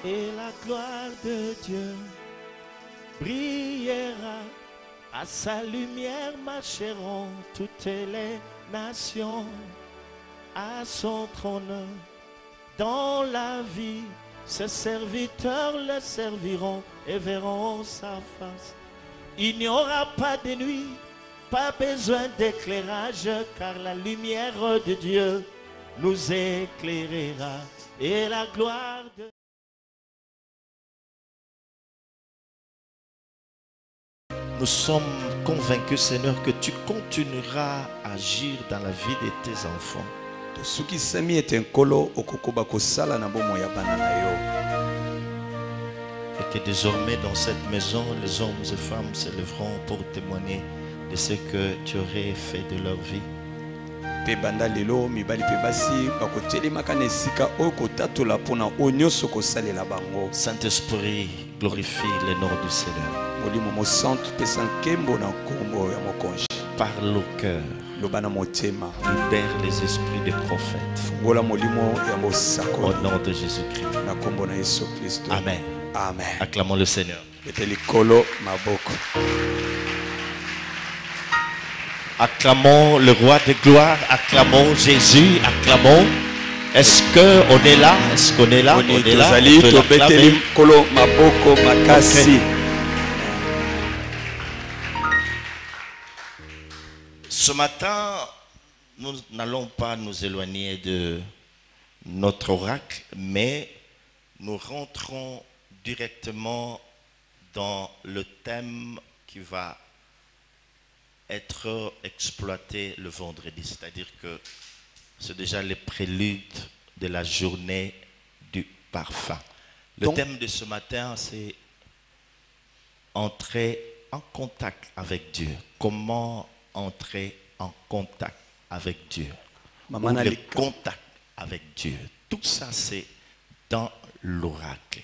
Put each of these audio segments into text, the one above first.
et la gloire de Dieu brillera. À sa lumière marcheront toutes les nations. À son trône, dans la vie, ses serviteurs le serviront et verront sa face. Il n'y aura pas de nuit, pas besoin d'éclairage, car la lumière de Dieu nous éclairera. Et la gloire de... Nous sommes convaincus, Seigneur, que tu continueras à agir dans la vie de tes enfants. Et que désormais dans cette maison, les hommes et femmes se lèveront pour témoigner de ce que tu aurais fait de leur vie. Saint-Esprit, glorifie le nom du Seigneur. Parle au cœur. Libère les esprits des prophètes. Au nom de Jésus-Christ. Amen. Amen. Acclamons le Seigneur. Acclamons le roi de gloire. Acclamons Jésus. Acclamons. Est-ce qu'on est là? Est-ce qu'on est là? On est là. Okay. Ce matin, nous n'allons pas nous éloigner de notre oracle, mais nous rentrons directement dans le thème qui va être exploité le vendredi. C'est-à-dire que c'est déjà le prélude de la journée du parfum. Le thème de ce matin, c'est entrer en contact avec Dieu. Comment entrer en contact avec Dieu. Ou le contact avec Dieu. Tout ça, c'est dans l'oracle.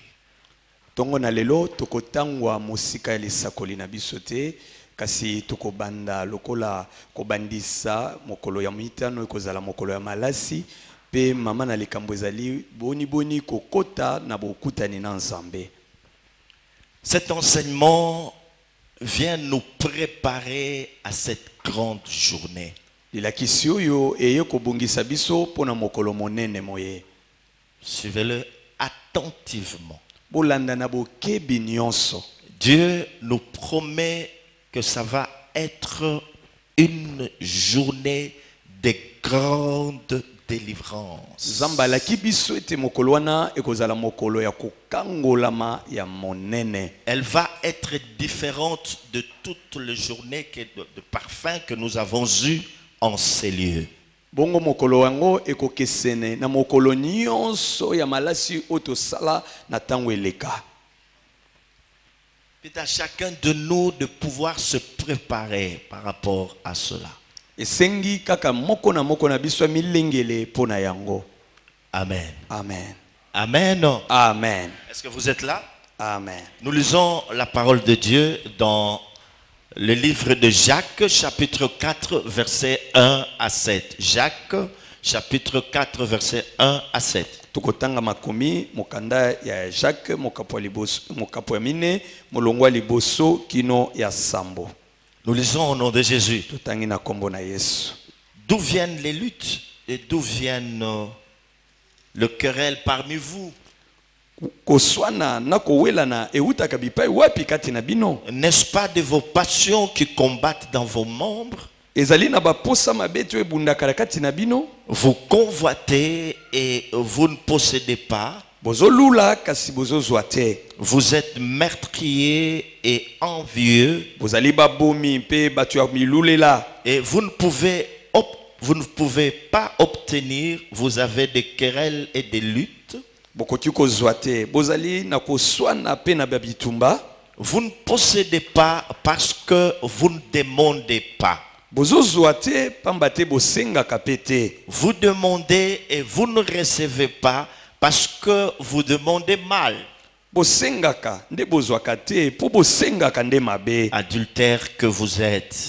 Tongo na lelo tokotangwa musika ya lisakoli na bisote kasi tokobanda lokola kobandisa mokolo ya mitano ekozala mokolo ya malasi pe mama na likambo ezali boni kokota na bokutani na nzambe. Cet enseignement vient nous préparer à cette grande journée. Suivez-le attentivement. Dieu nous promet que ça va être une journée de grande délivrance. Elle va être différente de toutes les journées de parfum que nous avons eues en ces lieux. C'est à chacun de nous de pouvoir se préparer par rapport à cela. Amen. Amen. Amen. Amen. Est-ce que vous êtes là? Amen. Nous lisons la parole de Dieu dans le livre de Jacques, chapitre 4, versets 1 à 7. Jacques, chapitre 4, versets 1 à 7. Tukotanga makomi mokanda ya Jacques mokapo ya mine molongwa liboso kino ya sambo. Nous lisons au nom de Jésus. Tutangi na kombo na Yesu. D'où viennent les luttes et d'où viennent le querelle parmi vous? N'est-ce pas de vos passions qui combattent dans vos membres? Vous convoitez et vous ne possédez pas. Vous êtes meurtriers et envieux. Et vous ne pouvez pas obtenir. Vous avez des querelles et des luttes. Vous ne possédez pas parce que vous ne demandez pas. Vous demandez et vous ne recevez pas parce que vous demandez mal. Adultère que vous êtes.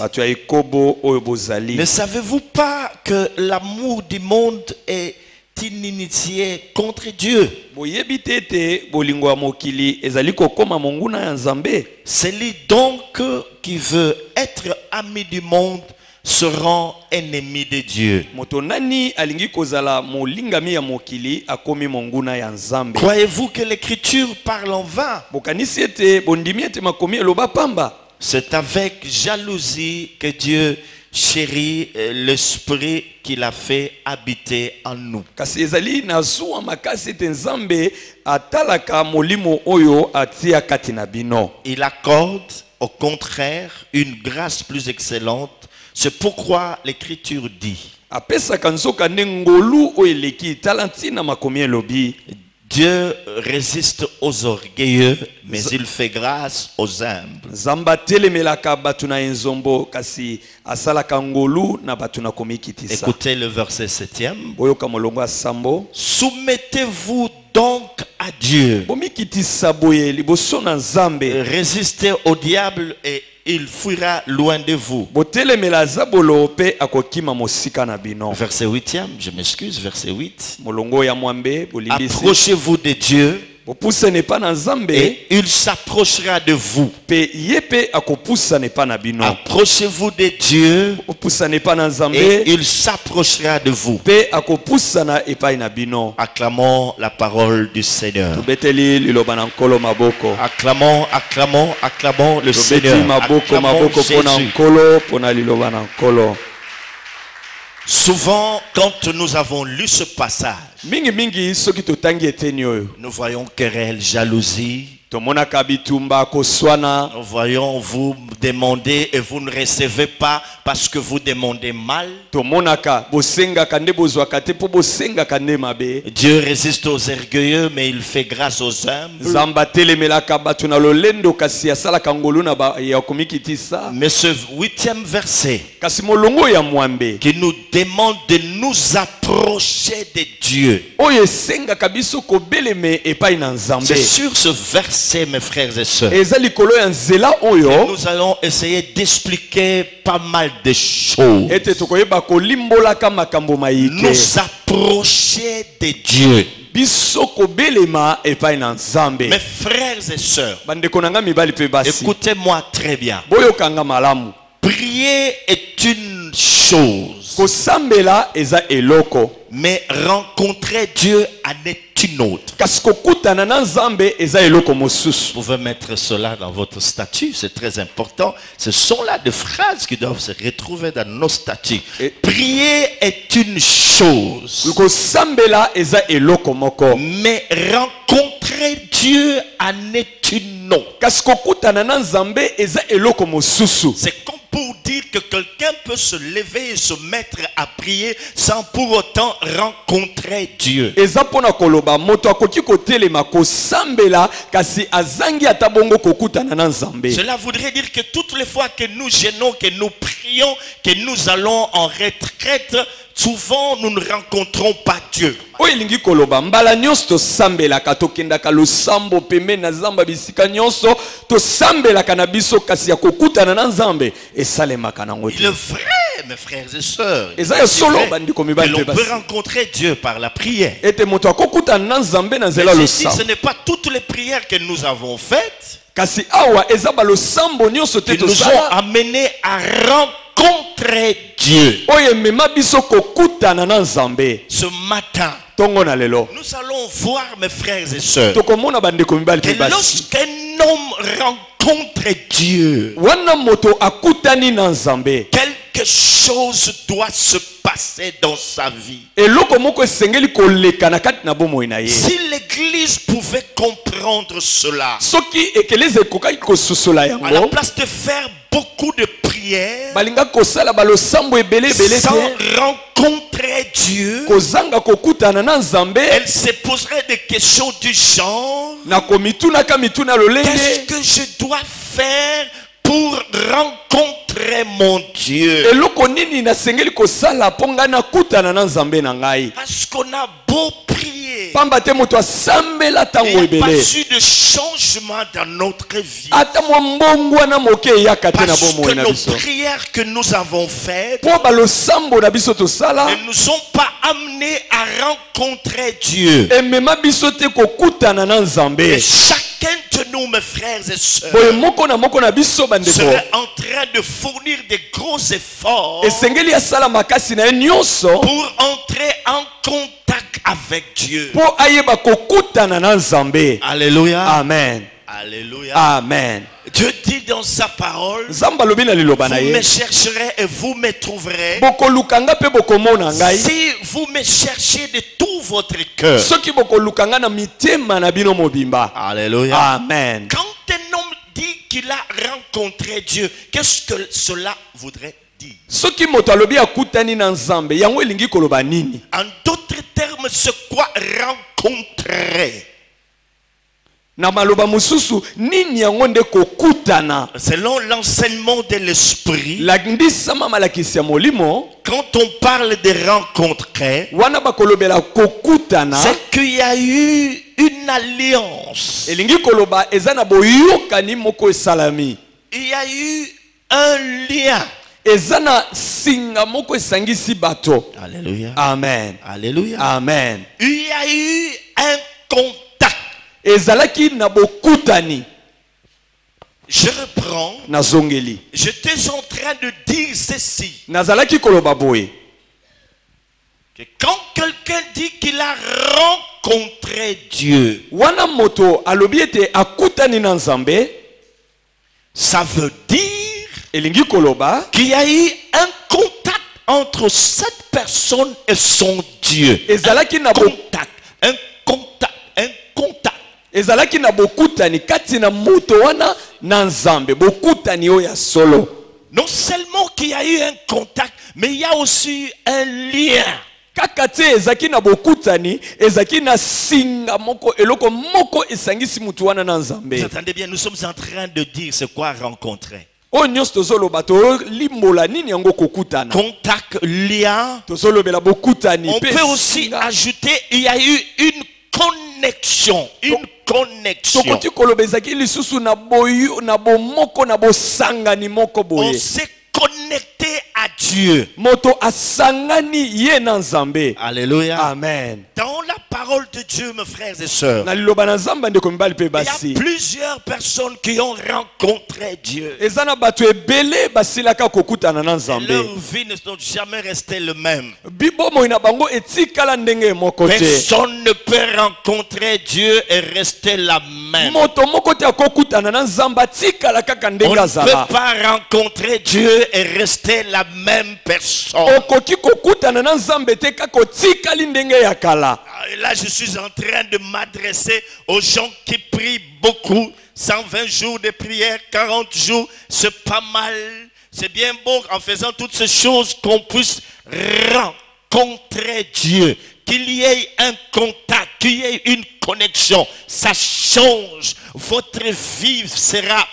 Ne savez-vous pas que l'amour du monde est inimitié contre Dieu. boyebi te ete bolingo ya mokili ezali kokoma monguna ya Nzambe. Celui donc qui veut être ami du monde se rend ennemi de Dieu. Moto nani alingi kozala molingami ya mokili akomi monguna ya Nzambe. Croyez-vous que l'écriture parle en vain? Bokanisi ete bondimi ete makomi eloba pamba. C'est avec jalousie que Dieu chérit l'esprit qu'il a fait habiter en nous. Kasi ezali na zuwa makasi ete Nzambe atalaka molimo oyo atia kati na bino. Il accorde au contraire une grâce plus excellente. C'est pourquoi l'écriture dit: apesaka nzoka nde ngolu oyo eleki tala ntina makomi elobi. Dieu résiste aux orgueilleux, mais il fait grâce aux humbles. Nzamba telemelaka batu na enzombo kasi asalaka ngolu na batu na komikitisa. Écoutez le verset 7e. Boyoka molongo ya sambo. Soumettez-vous donc à Dieu. Bomikitisa boye liboso na Nzambe. Résistez au diable et il fuira loin de vous. Botelemela zabolo pe akokima mosika na bino. Verset 8e, je m'excuse, verset 8. Molongo ya mwambe bolimbisi. Approchez-vous de Dieu Bopusa ne pa na Nzambe et il s'approchera de vous. pe yepe akopusa ne pa na bino. Approchez-vous de Dieu Bopusa ne pa na Nzambe et il s'approchera de vous. pe akopusa na epai na bino. Acclamons la parole du Seigneur. Tobeteli liloba na nkolo maboko. Acclamons, acclamons, acclamons le Tobeti Seigneur. maboko Acclamons maboko pona Jésus. nkolo pona liloba na nkolo. Souvent, quand nous avons lu ce passage, Mingi mingi soki totangi eteni oyo. nous voyons querelle, jalousie. Tomonaka bitumba koswana. Nous voyons vous demander et vous ne recevez pas parce que vous demandez mal. Tomonaka bosengaka nde bozwaka te po bosengaka nde mabe. Dieu résiste aux orgueilleux, mais il fait grâce aux humbles. Nzamba telemelaka batu na lolendo kasi asalaka ngolu na ba ya komikitisa. Mais ce 8e verset Kasi molongo ya mwambe qui nous demande de nous approcher de Dieu. oyo esengaka biso kobeleme epai na Nzambe. C'est sur ce verset, mes frères et sœurs, Eza likolo ya nzela oyo nous allons essayer d'expliquer pas mal de choses. ete tokoyeba kolimbolaka makambo mayike. Nous approcher de Dieu. Biso kobelema epai na Nzambe. Mes frères et sœurs, Bandeko nanga mibali pe basi. écoutez-moi très bien. Boyokanga malamu. Prier est une chose, Kosambela eza eloko. mais rencontrer Dieu en est une autre. Kasi kokutana na Nzambe eza eloko mosusu. Vous pouvez mettre cela dans votre statut, c'est très important. Ce sont là des phrases qui doivent se retrouver dans nos statuts. Et- Prier est une chose, Kosambela eza eloko moko. mais rencontrer Dieu en est une autre. Kasi kokutana na Nzambe eza eloko mosusu. C'est comme pour dire que quelqu'un peut se lever et se mettre à prier sans pour autant rencontrer Dieu. Eza pona koloba moto akoki kotelema kosambela kasi azangi ata bongo kokutana na Nzambe. Cela voudrait dire que toutes les fois que nous gênons, que nous prions, que nous allons en retraite, souvent nous ne rencontrons pas Dieu. Oyo elingi koloba mbala nyonso tosambelaka tokendaka losambo pembe na Nzamba bisika nyonso tosambelaka na biso kasi ya kokutana na Nzambe esalemaka nango Il te. est vrai, mes frères et sœurs, Et ça, il y a c'est solo, vrai bandiko que mibali l'on pe peut basi. rencontrer Dieu par la prière. Ete moto akokutana na Nzambe na nzela Mais ici, ce losambo. n'est pas toutes les prières que nous avons faites Kasi awa eza ba losambo nyonso te qui nous ont tosala. amenés à rencontrer Dieu. Oyo emema biso kokutana na Nzambe. Ce matin, Tongo na lelo. nous allons voir, mes frères et sœurs, Tokomona bandeko mibali que pe basi. lorsqu'un homme rencontre Dieu, Wana moto akutani na Nzambe. quelque chose doit se passer dans sa vie. Eloko moko esengeli koleka na kati na bomoi na ye. Si l'église pouvait comprendre cela, Soki ekeleze kokaki kosusola à la yango. place de faire beaucoup de prières, Balinga kosala balosambo ebele ebele sans te. rencontrer Dieu, Kozanga kokutana na Nzambe. elle se poserait des questions du genre: Na komitunaka mituna qu'est-ce lolenge. que je dois faire pour rencontrer mon Dieu? Eloko nini nasengeli kosala ponga na kutana na Nzambe na ngai. Parce qu'on a beau prier, pamba te moto asambela tango il n'y a pas ebele eu de changement dans notre vie. ata mwa mbongwa na moke eyaka te na Parce bomoi que na nos biso prières que nous avons faites po balosambo na biso tosala ne nous ont pas amenés à rencontrer Dieu. emema biso te kokutana na nzambe Et chacun de nous, mes frères et sœurs, boye moko na biso bandeko serait en train de fournir des gros efforts esengeli asala makasi na ye nyonso pour entrer en contact avec Dieu. po ayeba kokutana na nzambe. Alléluia. Amen. Alléluia. Amen. Dieu dit dans sa parole, Nzambe alobi na liloba na vous ye me chercherez et vous me trouverez. bokolukanga pe bokomona ngai Si vous me cherchez de tout votre cœur. soki bokolukanga na mitema na bino mobimba. Alléluia. Amen. Quand un homme dit qu'il a rencontré Dieu, qu'est-ce que cela voudrait dire? Soki moto alobi akutani na nzambe yango elingi koloba nini? En d'autres termes, c'est quoi rencontrer? Na maloba mususu nini yango nde kokutana? Selon l'enseignement de l'esprit, Landisama malakisi ya molimo quand on parle de rencontrer, wana bakolobela kokutana c'est qu'il y a eu une alliance. elingi koloba eza na boyokani moko esalami. Il y a eu un lien. Eza na singa moko esangisi bato. Alléluia. Amen. Alléluia. Amen. Il y a eu un contact. Ezalaki na bokutani. Je reprends. Nazongeli. J'étais en train de dire ceci. Nazalaki koloba boye. Que quand quelqu'un dit qu'il a rencontré Dieu, Wana moto alobi ete akutani na nzambe, ça veut dire elingi koloba qu'il y a eu un contact entre cette personne et son Dieu. ezalaki na Contact, un contact, un contact. ezalaki na bokutani kati na moto wana na nzambe, bokutani oyo ya solo. Non seulement qu'il y a eu un contact, mais il y a aussi un lien. Kaka te ezaki na bokutani, ezaki na singa moko eloko moko esangisi mutu wana na nzambe. Vous entendez bien, nous sommes en train de dire c'est quoi rencontrer. O nyonso tozoloba to limbola nini yango kokutana. Contact, lien. Tozolobela bokutani On pe peut aussi singa. ajouter, il y a eu une connexion. Une connexion. Tokoti koloba ezaki lisusu na boyo na bomoko na bosangani moko On boye. s'est connecté à Dieu. Moto asangani ye na nzambe. Alléluia. Amen. Dans la parole de Dieu, mes frères et sœurs, Na liloba na nzamba ndeko mibali pe il y a basi. plusieurs personnes qui ont rencontré Dieu. Eza na bato ebele basilaka kokutana na Et nzambe. leur vie ne sont jamais restées le même. Bibomo na bango etikala ndenge moko te. Personne ne peut rencontrer Dieu et rester la même. Moto moko te akokutana na nzamba tikala kaka On ndenge ne azala. peut pas rencontrer Dieu et rester la même personne. Okoki kokutana na nzambe te kaka otikali ndenge ya kala. Et là, je suis en train de m'adresser aux gens qui prient beaucoup. 120 jours de prière, 40 jours, c'est pas mal. C'est bien beau en faisant toutes ces choses qu'on puisse rencontrer Dieu. Qu'il y ait un contact, qu'il y ait une connexion. Ça change. Votre vie sera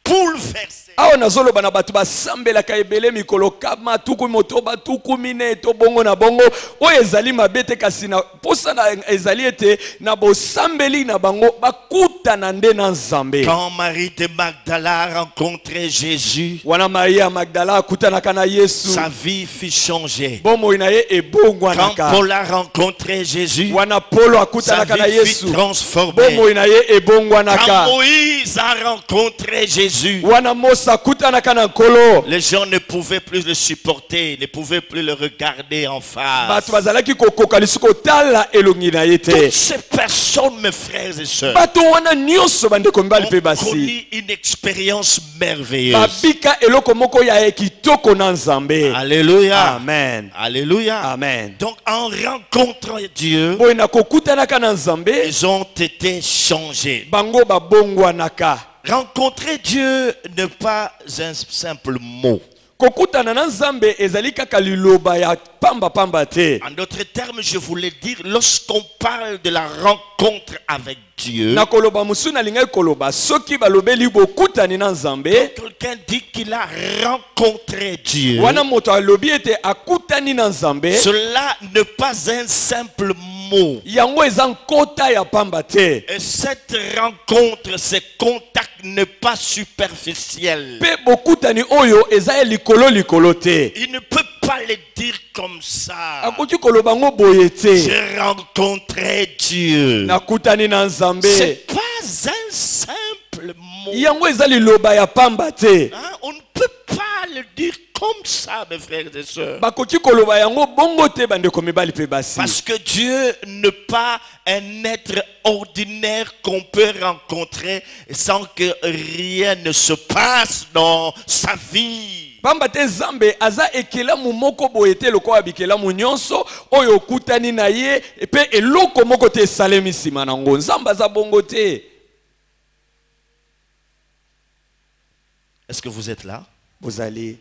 bouleversée. Awa nazoloba na bato basambelaka ebele mikolo kama tuku moto batuku mine to bongo na bongo o ezali mabete kasi na posa na ezali ete na bosambeli na bango bakutana nde na nzambe. Quand Marie de Magdala a rencontré Jésus, Wana Maria Magdala akutanaka na Yesu. sa vie fut changée. Bomoi na ye Quand ebongwanaka. Paul a rencontré Jésus, Wana Polo sa akutanaka na vie Yesu. fut transformée. Bomoi na ye Quand ebongwanaka. Moïse a rencontré Jésus, Wana Mosa akutanaka na nkolo. les gens ne pouvaient plus le supporter, ne pouvaient plus le regarder en face. Bato bazalaki kokoka lisuku kotala elongi na ye te. Toutes ces personnes, mes frères et sœurs, Bato wana nyonso bandeko mibali pe ont basi. connu une expérience merveilleuse. Babika eloko moko ya ekitoko na nzambe. Alléluia. Amen. Alléluia. Amen. Donc en rencontrant Dieu, Boye na kokutanaka na nzambe, ils ont été changés. bango babongwanaka. Rencontrer Dieu n'est pas un simple mot. Kokutana na nzambe ezali kaka liloba ya pamba pamba te. En d'autres termes, je voulais dire, lorsqu'on parle de la rencontre avec Dieu, Na koloba musu na lingai koloba soki balobeli bokutani na nzambe, quelqu'un dit qu'il a rencontré Dieu. wana moto alobi ete akutani na nzambe, Cela n'est pas un simple mot. Yango ezan kota ya pamba te. Et cette rencontre, ce contact n'est pas superficiel. Pe bokutani oyo eza likolo te. Il ne peut pas le dire comme ça. Akoki koloba ngo boye te. J'ai rencontré Dieu. Nakutani na Nzambe. C'est pas un simple mot. Yango eza liloba ya pamba te. Hein? On ne peut pas le dire comme ça, mes frères et sœurs. Bakoki koloba yango bongo te bandeko mibali pe basi. Parce que Dieu n'est pas un être ordinaire qu'on peut rencontrer sans que rien ne se passe dans sa vie. Pamba te Nzambe aza ekelamu moko boye te lokola bikelamu nyonso oyo okutani na ye pe eloko moko te esalemi nsima nango. Nzambe aza bongo te. Est-ce que vous êtes là? Vous allez.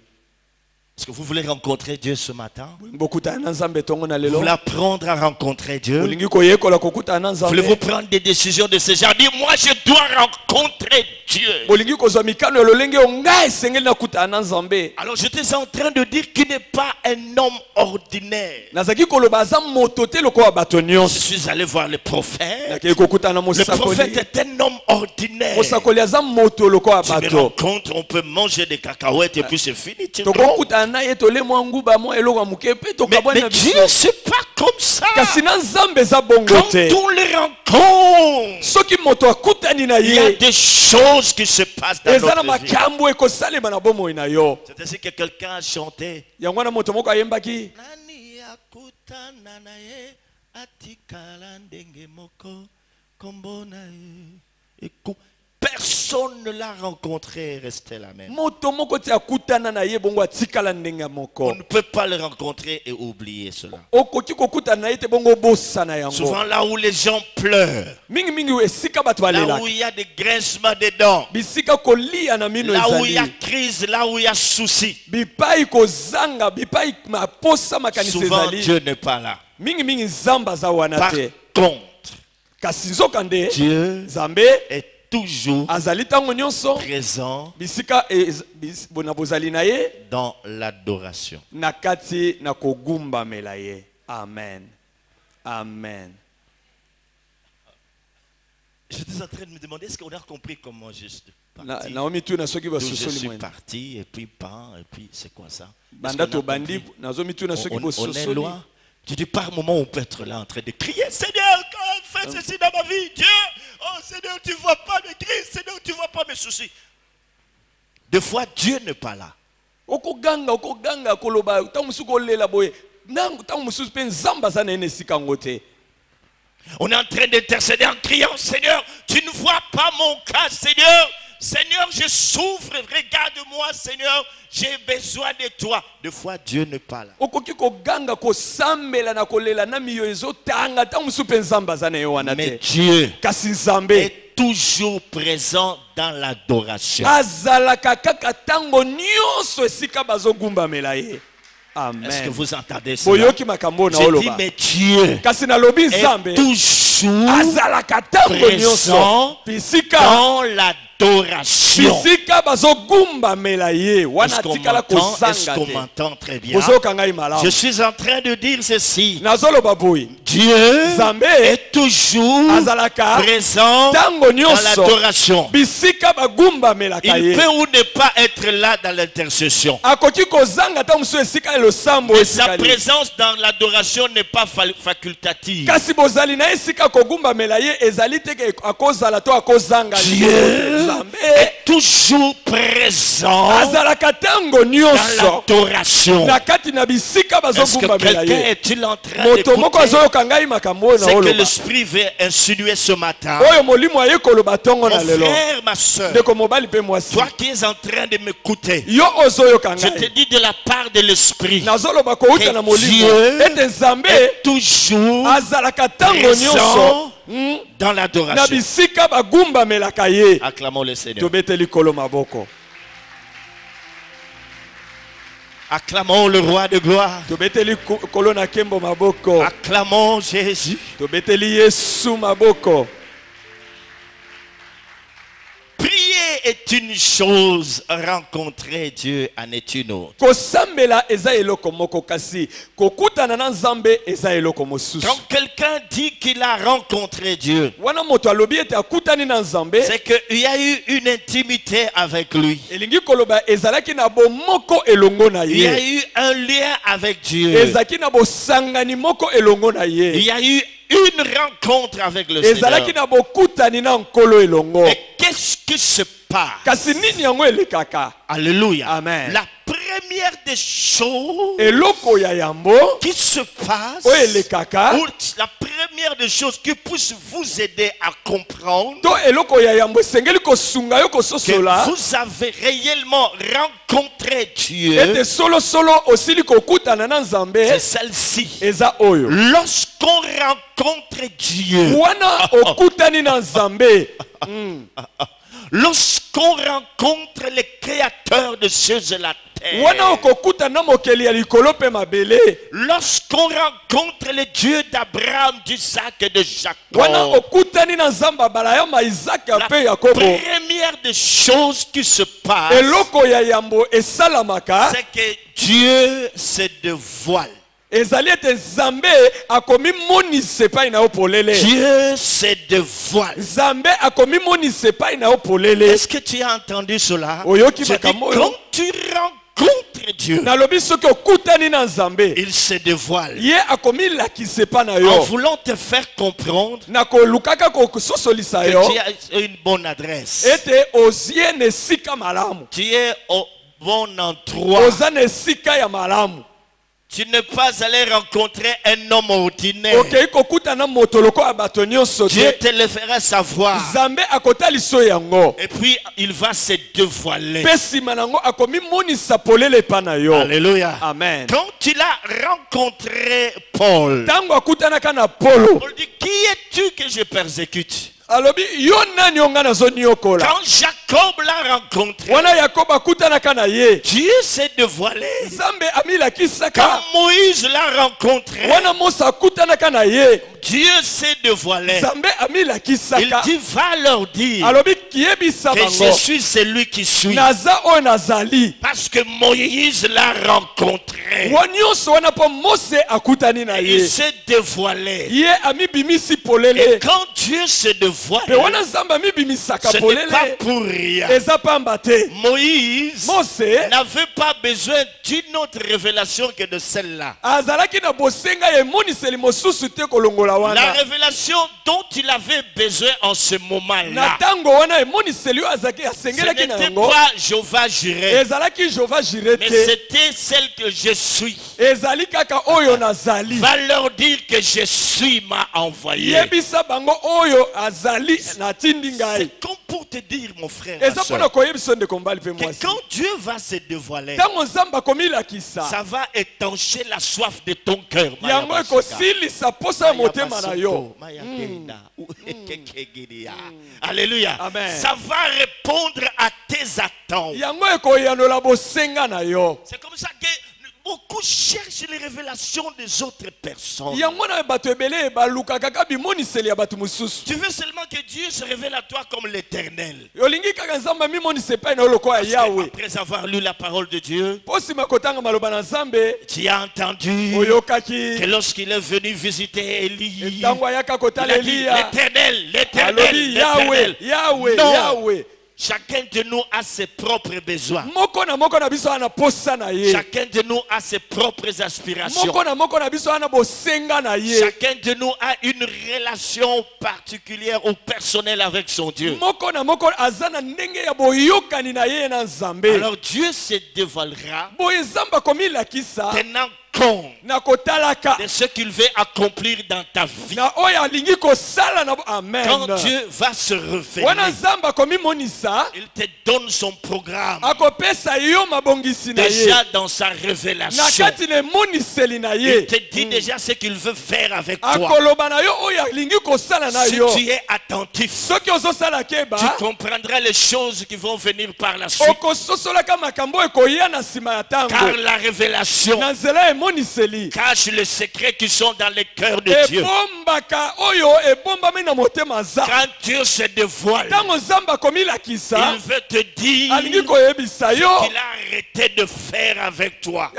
Est-ce que vous voulez rencontrer Dieu ce matin? Vous voulez apprendre à rencontrer Dieu? Voulez-vous prendre des décisions de ce genre? Dis, moi je dois rencontrer Dieu. Alors j'étais en train de dire qu'il n'est pas un homme ordinaire. Je suis allé voir le prophète. Le prophète est un homme ordinaire. Tu me rencontres, on peut manger des cacahuètes et puis c'est fini. Mais Dieu c'est pas comme ça. Quand on le rencontre, il y a des choses qui se passent dans notre vie. C'est ainsi que quelqu'un a chanté. Personne ne l'a rencontré, restait la même. On ne peut pas le rencontrer et oublier cela. Souvent là où les gens pleurent, là où il y a des grincements des dents, là où il y a crise, là où il y a souci, souvent Dieu n'est pas là. Par contre, Dieu est toujours présent dans l'adoration. Amen. Amen. J'étais en train de me demander, est-ce qu'on a compris comment je suis parti? Je suis parti et puis pan et puis c'est quoi ça? On est loin. Je dis par moment on peut être là en train de crier, Seigneur, fais ceci dans ma vie, Dieu. Oh Seigneur, tu ne vois pas mes crises, Seigneur, tu ne vois pas mes soucis. Des fois, Dieu n'est pas là. On est en train d'intercéder en criant, Seigneur, tu ne vois pas mon cas, Seigneur. Seigneur, je souffre, regarde-moi, Seigneur, j'ai besoin de toi. Des fois, Dieu n'est pas là. Mais Dieu est toujours présent dans l'adoration. Amen. Est-ce que vous entendez cela? Je dis, mais Dieu est toujours présent dans l'adoration. Est-ce qu'on m'entend très bien? Je suis en train de dire ceci. Dieu est toujours présent dans l'adoration. Il peut ou ne pas être là dans l'intercession. Mais sa présence dans l'adoration n'est pas facultative. Dieu est toujours présent dans l'adoration. Est-ce que quelqu'un est-il en train d'écouter? C'est que l'Esprit veut insinuer ce matin. Mon frère, ma soeur, toi qui es en train de m'écouter, je te dis de la part de l'Esprit que Dieu est toujours présent dans l'adoration. Acclamons le Seigneur. Acclamons le roi de gloire. Acclamons Jésus. Priez est une chose, rencontrer Dieu en est une autre. Kosambela eza eloko moko kasi kokutana na Nzambe eza eloko mosusu. Quand quelqu'un dit qu'il a rencontré Dieu, Wana moto alobi ete akutani na Nzambe, c'est qu'il y a eu une intimité avec lui. elingi koloba ezalaki na bomoko elongo na Il y a ye. eu un lien avec Dieu. Ezaki na bosangani moko elongo na ye. Il y a eu une rencontre avec le Ezalaki Seigneur. na bokutani na nkolo elongo. Et qu'est-ce qui se passe? Kasi nini yango elekaka? Alléluia. Amen. La première des choses Eloko ya yambo qui se passe, o elekaka. ou la première des choses qui puisse vous aider à comprendre To eloko ya yambo sengeli kosunga yo que kososola. vous avez réellement rencontré Dieu, Ete solo solo osili kokutana na Nzambe c'est celle-ci. eza oyo. Lorsqu'on rencontre Dieu, Wana okutani na Nzambe. lorsqu'on rencontre le créateur de cieux et la Wana terre, okokutana na mokeli ya likolo pe mabele. lorsqu'on rencontre le Dieu d'Abraham, d'Isaac et de Wana Jacob, okutani na Nzambe Abrahama, Isaac la pe Yakobo. première des choses qui se passe, Eloko ya yambo esalamaka. c'est que Dieu se dévoile. Ezali ete Nzambe akomi monise epai na yo polele. Dieu se dévoile. Nzambe akomi monise epai na yo polele. Est-ce que tu as entendu cela? Oyoki Je dis, makambo oyo. quand tu rencontres Dieu, Nalobi soki okutani na Nzambe, il se dévoile. ye akomi lakisa epai na En yo. voulant te faire comprendre Na kolukaka kososolisa que yo tu as une bonne adresse, ete ozie na esika malamu. tu es au bon endroit. Oza na esika ya malamu. Tu n'es pas allé rencontrer un homme ordinaire. Okei kokutana moto loko ya bato nyonso Dieu te. te le fera savoir. Nzambe akotaliso yango. Et puis il va se dévoiler. Pe nsima nango akomi monisa polele epai na yo. Alléluia. Amen. Quand il a rencontré Paul, Tango akutanaka na Polo, Paul dit, qui es-tu que je persécute? alobi yo nani onga nazoniokola. Quand Jacob l'a rencontré, Wana Yakobo akutanaka na ye, Dieu s'est dévoilé. Nzambe amilakisaka. Quand Moïse l'a rencontré, Wana Musa akutanaka na ye, Dieu s'est dévoilé. Nzambe Il amilakisaka. dit, va leur dire Alobi kiyebisa que je bango. suis celui qui suis. Naza oyo nazali. Parce que Moïse l'a rencontré. Wa nyonso wana po Mose akutani na Il ye. s'est dévoilé. Ye amibimisi Et polele. quand Dieu se dévoile, Pe wana Nzambe amibimisaka ce n'est polele. pas pour rien. Eza pamba te. Moïse Mose n'avait pas besoin d'une autre révélation que de celle-là. azalaki na bosenga ye moniseli mosusu te kolongola La wana. révélation dont il avait besoin en ce Na moment-là, tango wana emoniseli oyo azalaki ce asengelaki na n'était yango. pas Jéhovah Jireh, Ezalaki Jehova Jireh mais te. c'était celle que je suis. Ezali kaka oyo nazali. Va leur dire que je suis m'a envoyé. Yebisa bango oyo azali natindi ngai. C'est comme pour te dire, mon frère, ma Eza soeur, mpona koyebisa ndeko mbali pe que mwasi. quand Dieu va se dévoiler, Tango Nzambe akomilakisa, ça va étancher la soif de ton cœur. yango ekosilisa posa ya motema na yo. Alléluia. Amen. Ça va répondre à tes attentes. Yango ekoyanola bosenga na yo. C'est comme ça que beaucoup cherchent les révélations des autres personnes. Yango na bato ebele balukaka kaka bimoniseli ya bato mosusu. Tu veux seulement que Dieu se révèle à toi comme l'Éternel. Olingi kaka Nzambe amimonisa epai na yo lokola Parce que Yahweh. après avoir lu la parole de Dieu, Po nsima kotanga maloba na Nzambe, tu as entendu oyokaki que lorsqu'il est venu visiter Élie, ntango ayaka il kotala a dit Eliya. l'Éternel, l'Éternel, Alobi Yahweh, l'Éternel. Yahweh, Non. Yahweh. Chacun de nous a ses propres besoins. Moko na biso ana posa na ye. Chacun de nous a ses propres aspirations. Moko na biso ana bosenga na ye. Chacun de nous a une relation particulière ou personnelle avec son Dieu. Moko azana ndenge ya boyokani na ye na Nzambe. Alors Dieu se dévoilera Boye Nzambe akomilakisa tenant compte na kotalaka de ce qu'il veut accomplir dans ta vie. na oyo alingi kosala na amen. Quand Dieu va se Wana révéler, Nzambe akomimonisa il te donne son programme akopesa yo mabongisi na ye. déjà dans sa Na révélation. kati na emoniseli na Il ye. te dit déjà ce qu'il veut faire avec toi. Akoloba na yo oyo alingi kosala na Si yo. tu es attentif, Soki ozosala keba, tu comprendras les choses qui vont venir par la suite. okososolaka makambo ekoya na nsima ya Car tango. la révélation Na nzela ya Cache les secrets qui sont dans les cœurs de Dieu. Quand Dieu se dévoile, il veut te dire ce qu'il a arrêté de faire avec toi.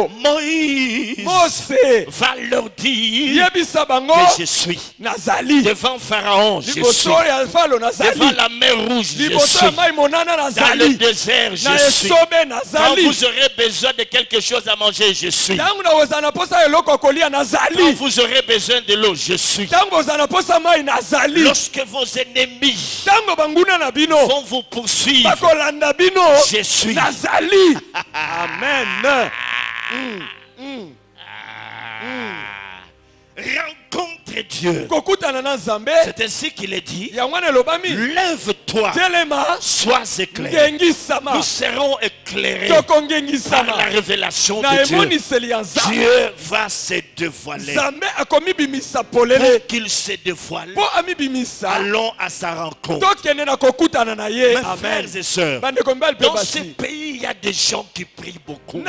Moïse va leur dire que je suis. Devant Pharaon, je suis. Devant la mer rouge, je suis. Dans le désert, je suis. Quand vous aurez besoin de quelque chose à manger, je suis. Quand vous aurez besoin de l'eau, je suis. Lorsque vos ennemis vont vous poursuivre, je suis. Amen. Rencontre Dieu. C'est ainsi qu'il est dit. Lève-toi, sois éclairé. Nous serons éclairés par la révélation de Dieu. Dieu va se dévoiler. Pour qu'il se dévoile, allons à sa rencontre. Mes frères et sœurs, dans ce pays, il y a des gens qui prient beaucoup.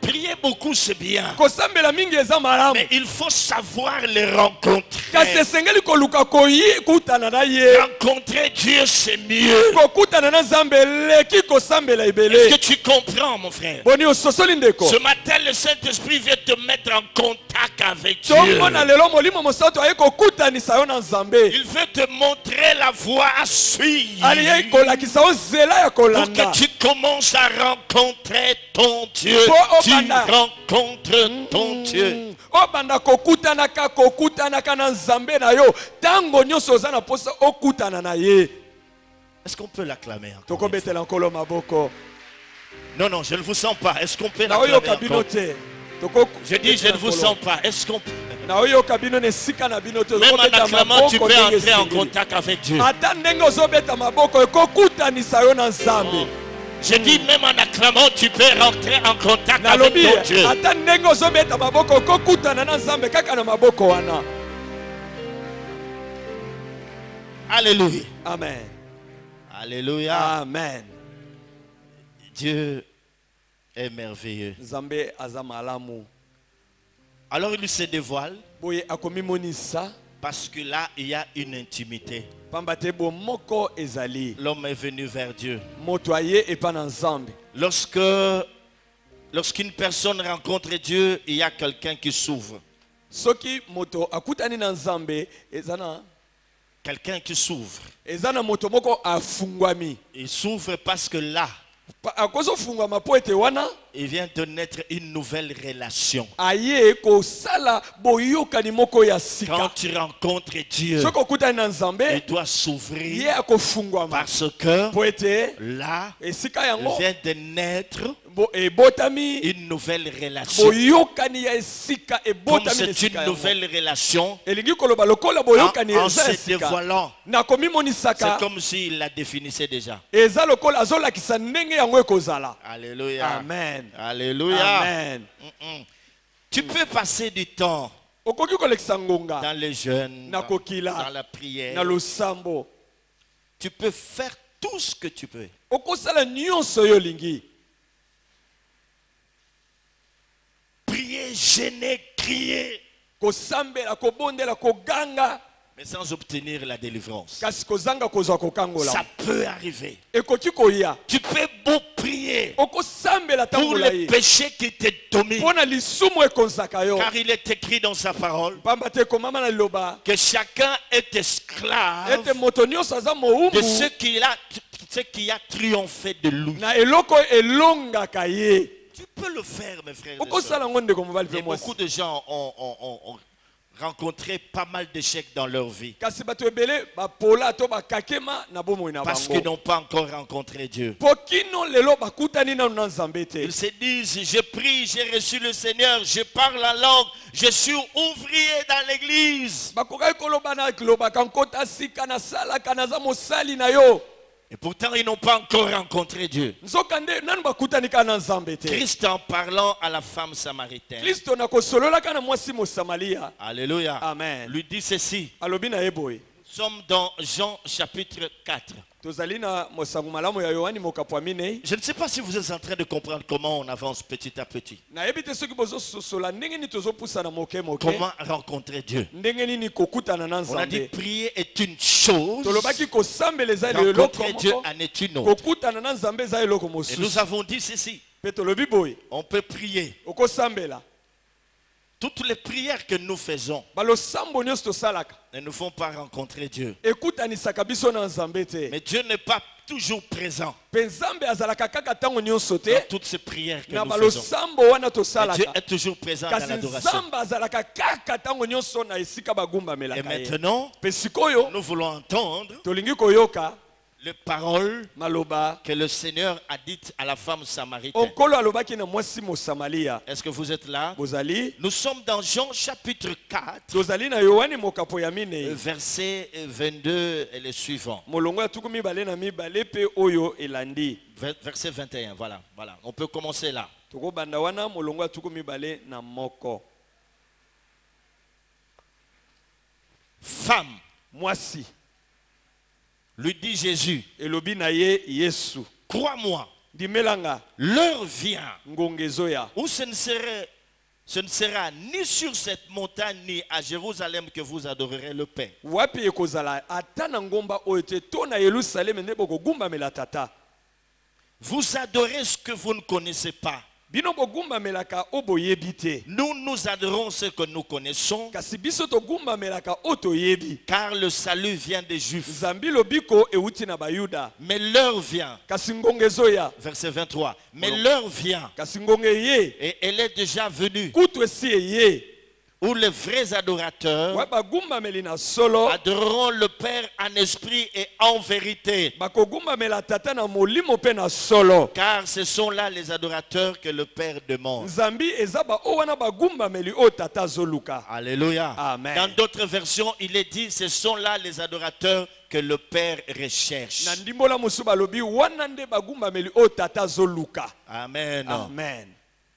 Prier beaucoup, c'est bien. Mais il faut savoir les rencontrer. Rencontrer Dieu, c'est mieux. Est-ce que tu comprends, mon frère? Ce matin, le Saint-Esprit vient te mettre en contact avec Dieu. Il veut te montrer la voie à suivre pour que tu commences à rencontrer ton Dieu. Tu rencontres ton Dieu. Est-ce qu'on peut l'acclamer encore? Non, non, je ne vous sens pas. Est-ce qu'on peut l'acclamer encore? Je dis, je ne vous sens pas. Est-ce qu'on peut? Même en acclamant, tu peux entrer en contact avec Dieu. Je dis, même en acclamant, tu peux rentrer en contact avec ton Dieu. Alléluia. Amen. Alléluia. Amen. Dieu est merveilleux. Alors il se dévoile parce que là il y a une intimité. L'homme est venu vers Dieu. Lorsqu'une personne rencontre Dieu, il y a quelqu'un qui s'ouvre. Quelqu'un qui s'ouvre. Il s'ouvre parce que là, il vient de naître une nouvelle relation. Quand tu rencontres Dieu, il doit s'ouvrir parce que là, il vient de naître une nouvelle relation. Comme c'est une nouvelle relation, en se dévoilant, c'est comme s'il la définissait déjà. Alléluia. Amen. Alléluia. Amen. Tu peux passer du temps dans les jeûnes, dans la prière. Tu peux faire tout ce que tu peux. Prier, gêner, crier, mais sans obtenir la délivrance. Ça peut arriver. Tu peux beau prier pour les péchés qui te dominent, car il est écrit dans sa parole que chacun est esclave de ce qui a triomphé de lui. Tu peux le faire, mes frères et sœurs. Et beaucoup de gens ont rencontré pas mal d'échecs dans leur vie parce qu'ils n'ont pas encore rencontré Dieu. Ils se disent, je prie, j'ai reçu le Seigneur, je parle la langue, je suis ouvrier dans l'église. Et pourtant, ils n'ont pas encore rencontré Dieu. Christ, en parlant à la femme samaritaine, Alléluia. Alléluia, Amen. lui dit ceci. sommes dans Jean chapitre 4. tozali na mosango malamu ya Yohani mokapo minei. Je ne sais pas si vous êtes en train de comprendre comment on avance petit à petit. nayebi te soki bozososola ndenge nini tozopusana moke moke. Comment rencontrer Dieu. ndenge nini kokutana na On a dit Nzambe. prier est une chose. tolobaki kosambeleza eloko Rencontrer Dieu moko. en est une autre. kokutana na Nzambe eza eloko Et nous mosusu. avons dit ceci. pe tolobi boye On peut prier. okosambela Toutes les prières que nous faisons balosambo nyonso tosalaka ne nous font pas rencontrer Dieu. ekutanisaka biso na Nzambe te. Mais Dieu n'est pas toujours présent pe Nzambe azalaka kaka ntango nyonso dans te toutes ces prières que na nous faisons. balosambo wana Mais Dieu tosalaka. est toujours présent dans kasi l'adoration. Nzambe azalaka kaka ntango nyonso na esika Et bagumbamelaka ye. maintenant, pe sikoyo nous voulons entendre tolingi koyoka les paroles maloba que le Seigneur a dites à la femme samaritaine. onkolo alobaki na mwasi mosamalia. Est-ce que vous êtes là? bozali Nous sommes dans Jean chapitre 4, tozali na Yohani mokapo ya minei verset 22 et le suivant. molongo ya tuku mibale na mibale pe oyo elandi. Verset 21, voilà. On peut commencer là. tokobanda wana molongo ya tuku mibale na moko. Femme, mwasi lui dit Jésus, elobi na ye Yesu, crois-moi, dimelanga l'heure vient ngongezo ya où ce ne sera ni sur cette montagne ni à Jérusalem que vous adorerez le Père. wapi ekozala ata na ngomba oyo te to na Yerusalemi nde bokogumbamela tata. Vous adorez ce que vous ne connaissez pas. bino bogumbamelaka o boyebi te. Nous adorons ce que nous connaissons, kasi biso togumbamelaka o toyebi. car le salut vient des Juifs. nzambi lobiko euti na bayuda. Mais l'heure vient, kasi ngongezo ya verset 23, mais l'heure vient, kasi ngonge ye et elle est déjà venue, kutu esi eye où les vrais adorateurs wa bagumbameli na solo adoreront le Père en esprit et en vérité. bakogumbamela tata na molimo pe na solo. Car ce sont là les adorateurs que le Père demande. nzambi eza ba o wana bagumbameli o tata zoluka. Alléluia. Amen. Dans d'autres versions, il est dit, ce sont là les adorateurs que le Père recherche. na ndimbola mosu balobi wana nde bagumbameli o tata zoluka. Amen. Amen.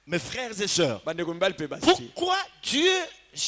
Mes frères et sœurs, bandeko mibali pe basi. pourquoi Dieu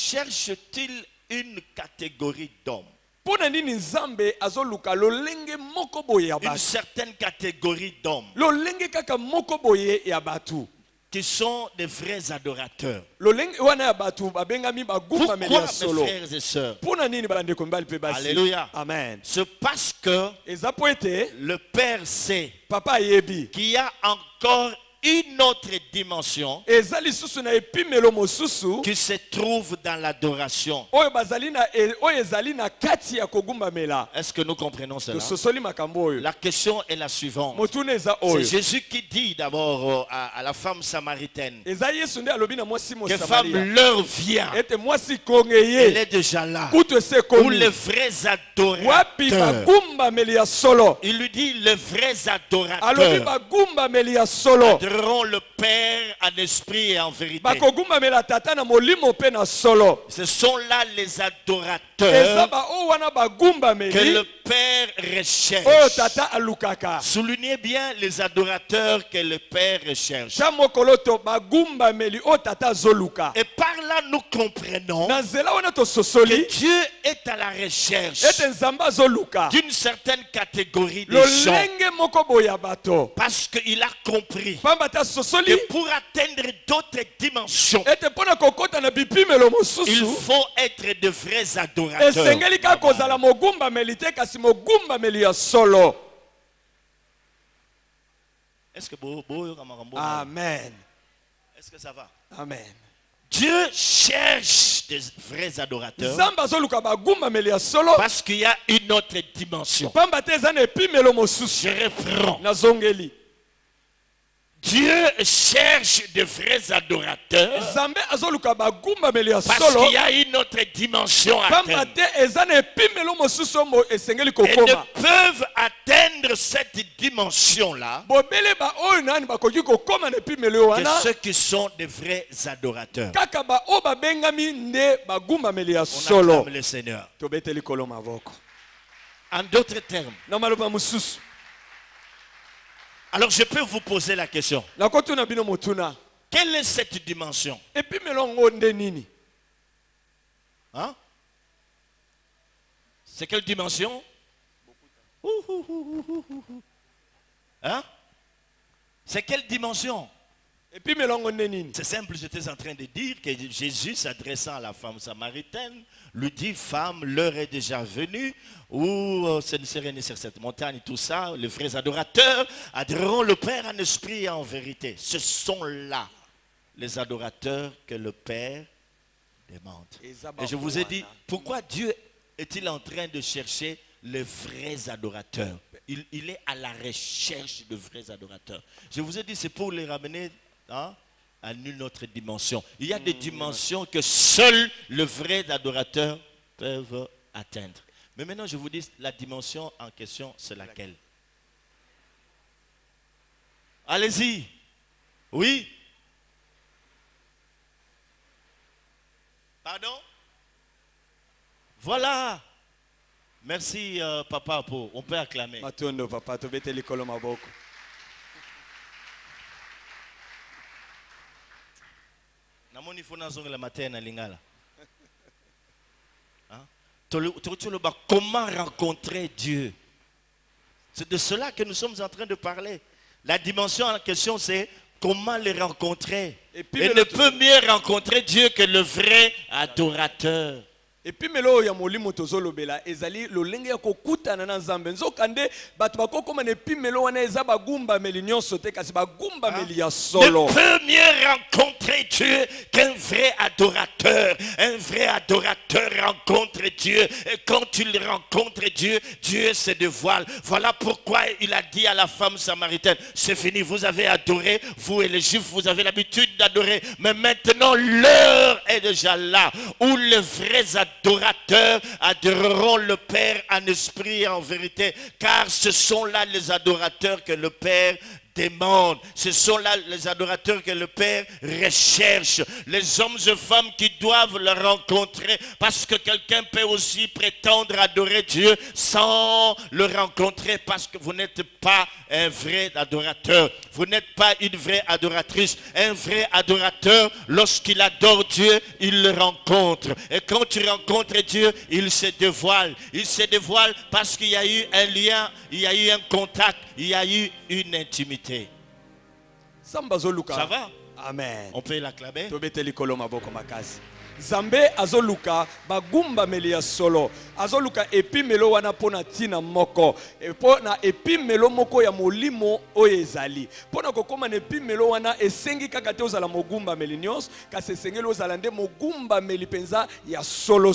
cherche-t-il une catégorie d'hommes? Pona nini nzambe azoluka lolenge moko boye ya Une batu. certaine catégorie d'hommes lolenge kaka moko boye ya batu. qui sont des vrais adorateurs. lolenge wana ya batu babengami bagumbameli Pourquoi, ya mes solo. frères et sœurs? Pona nini bandeko mibali pe basi. Alléluia. Amen. C'est parce que eza po ete le Père sait papa ayebi qu'il y a encore une autre dimension eza lisusu na epimelo mosusu qui se trouve dans l'adoration. oyo bazali na oyo ezali na kati ya kogumbamela. Est-ce que nous comprenons cela? tososoli makambo oyo. La question est la suivante. motuna eza C'est oyo Jésus qui dit d'abord à la femme samaritaine eza yesu nde alobi na mwasi que femme, mosamaria l'heure vient. ete mwasi konge Elle ye est déjà là. kutu ese Pour les komi vrais wapi adorateurs. bagumbameli ya solo. Il lui dit les vrais alobi adorateurs bagumbameli ya solo adoreront le Père en esprit et en vérité. bakogumbamela tata na molimo pe na solo. Ce sont là les eza adorateurs ba o wana que bagumbameli le Père oyo recherche. tata alukaka. Soulignez bien les adorateurs que le Père recherche. ta mokolo to bagumbameli oyo tata azoluka. Et par là, nous comprenons na nzela wana que tososoli Dieu est à la recherche ete nzambe azoluka d'une certaine catégorie de gens. lolenge moko boye ya bato. Parce qu'il a compris pamba te que asosoli pour atteindre d'autres dimensions, ete mpona kokota na bipimelo il mosusu faut être de vrais adorateurs. esengeli kaka kozala mogumbameli te kasi mogumbameli ya solo. Est-ce que Amen. Est-ce que ça va? Amen. Dieu cherche des vrais adorateurs nzambe azoluka bagumbameli ya solo parce qu'il y a une autre dimension. pamba te eza na epimelo mosusu. Je reprends. nazongeli Dieu cherche de vrais adorateurs nzambe azoluka bagumbameli ya parce solo qu'il y a une autre dimension à pamba atteindre. te eza na epimelo mosusu oyo esengeli Et ne kokoma. peuvent atteindre cette dimension-là bobele ba oyo nani bakoki kokoma na epimelo que wana ceux qui sont des vrais adorateurs. kaka ba oyo babengami nde bagumbameli ya On solo. acclame le Seigneur. tobeteli kolo mavoko En d'autres termes, na maloba mosusu. alors je peux vous poser la question. nakotuna bino motuna Quelle est cette dimension? epimelo ngo nde nini. Hein? C'est quelle dimension? Hein? C'est quelle dimension? C'est simple, j'étais en train de dire que Jésus, s'adressant à la femme samaritaine, lui dit, femme, l'heure est déjà venue, où ce ne serait ni sur cette montagne, tout ça, les vrais adorateurs adoreront le Père en esprit et en vérité. Ce sont là les adorateurs que le Père demande. Et je vous ai dit, pourquoi Dieu est-il en train de chercher les vrais adorateurs? Il est à la recherche de vrais adorateurs. Je vous ai dit, c'est pour les ramener à une autre dimension. Il y a des dimensions que seuls les vrais adorateurs peuvent atteindre. Mais maintenant, je vous dis, la dimension en question, c'est laquelle? Allez-y. Oui? Pardon? Voilà. Merci, papa. On peut acclamer. Matondo, papa, tu bete likolo maboko. Namoni fona zonga la matin na lingala. Comment rencontrer Dieu? C'est de cela que nous sommes en train de parler. La dimension en question, c'est comment le rencontrer. Et ne peut mieux rencontrer Dieu que le vrai adorateur. Et puis melo ya molimo tozolobela ezali lolenge ya kokutana na Nzambe nzokande bato bakokoma ne puis melo wana eza bagumba meli nyonso te kasi bagumba meli ya solo. Ne peut mieux rencontrer Dieu qu'un vrai adorateur. Un vrai adorateur rencontre Dieu. Et quand tu le rencontres Dieu, Dieu se dévoile. Voilà pourquoi il a dit à la femme samaritaine, c'est fini, vous avez adoré, vous et les Juifs, vous avez l'habitude d'adorer. Mais maintenant, l'heure est déjà là où les vrais adorateurs adoreront le Père en esprit et en vérité, car ce sont là les adorateurs que le Père demande. Ce sont là les adorateurs que le Père recherche. Les hommes et femmes qui doivent le rencontrer, parce que quelqu'un peut aussi prétendre adorer Dieu sans le rencontrer, parce que vous n'êtes pas un vrai adorateur. Vous n'êtes pas une vraie adoratrice. Un vrai adorateur, lorsqu'il adore Dieu, il le rencontre. Et quand tu rencontres Dieu, il se dévoile. Il se dévoile parce qu'il y a eu un lien, il y a eu un contact, il y a eu une intimité. Ça va? Amen. On peut l'acclamer? Zambe azoluka bagumba meli ya solo azoluka epimelo wana pona tina moko pona epimelo moko ya molimo oyo ezali pona kokoma na epimelo wana esengi kaka te ozala mogumba meli nyonso kasi esengeli ozala nde mogumba meli penza ya solo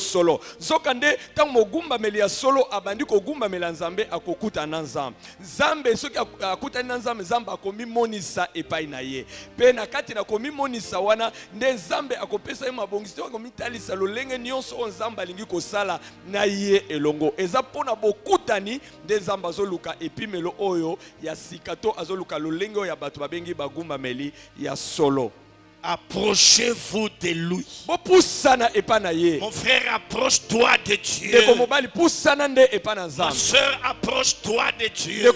zoka nde tango mogumba meli ya solo abandi kogumba meli ya Nzambe akokuta na Nzambe Nzambe soki akutani na Nzambe Nzambe akomimonisa epai na ye pe na kati na komimonisa wana nde Nzambe akopesa ye mabongisi komitalisa lolenge nyonso Nzambe alingi kosala na ye elongo eza pona bokutani nde Nzambe azoluka epimelo oyo ya sikato azoluka lolenge ya bato babengi bagumba meli ya solo. Approchez-vous de lui. Mon frère, approche-toi de Dieu. Ma soeur, approche-toi de Dieu.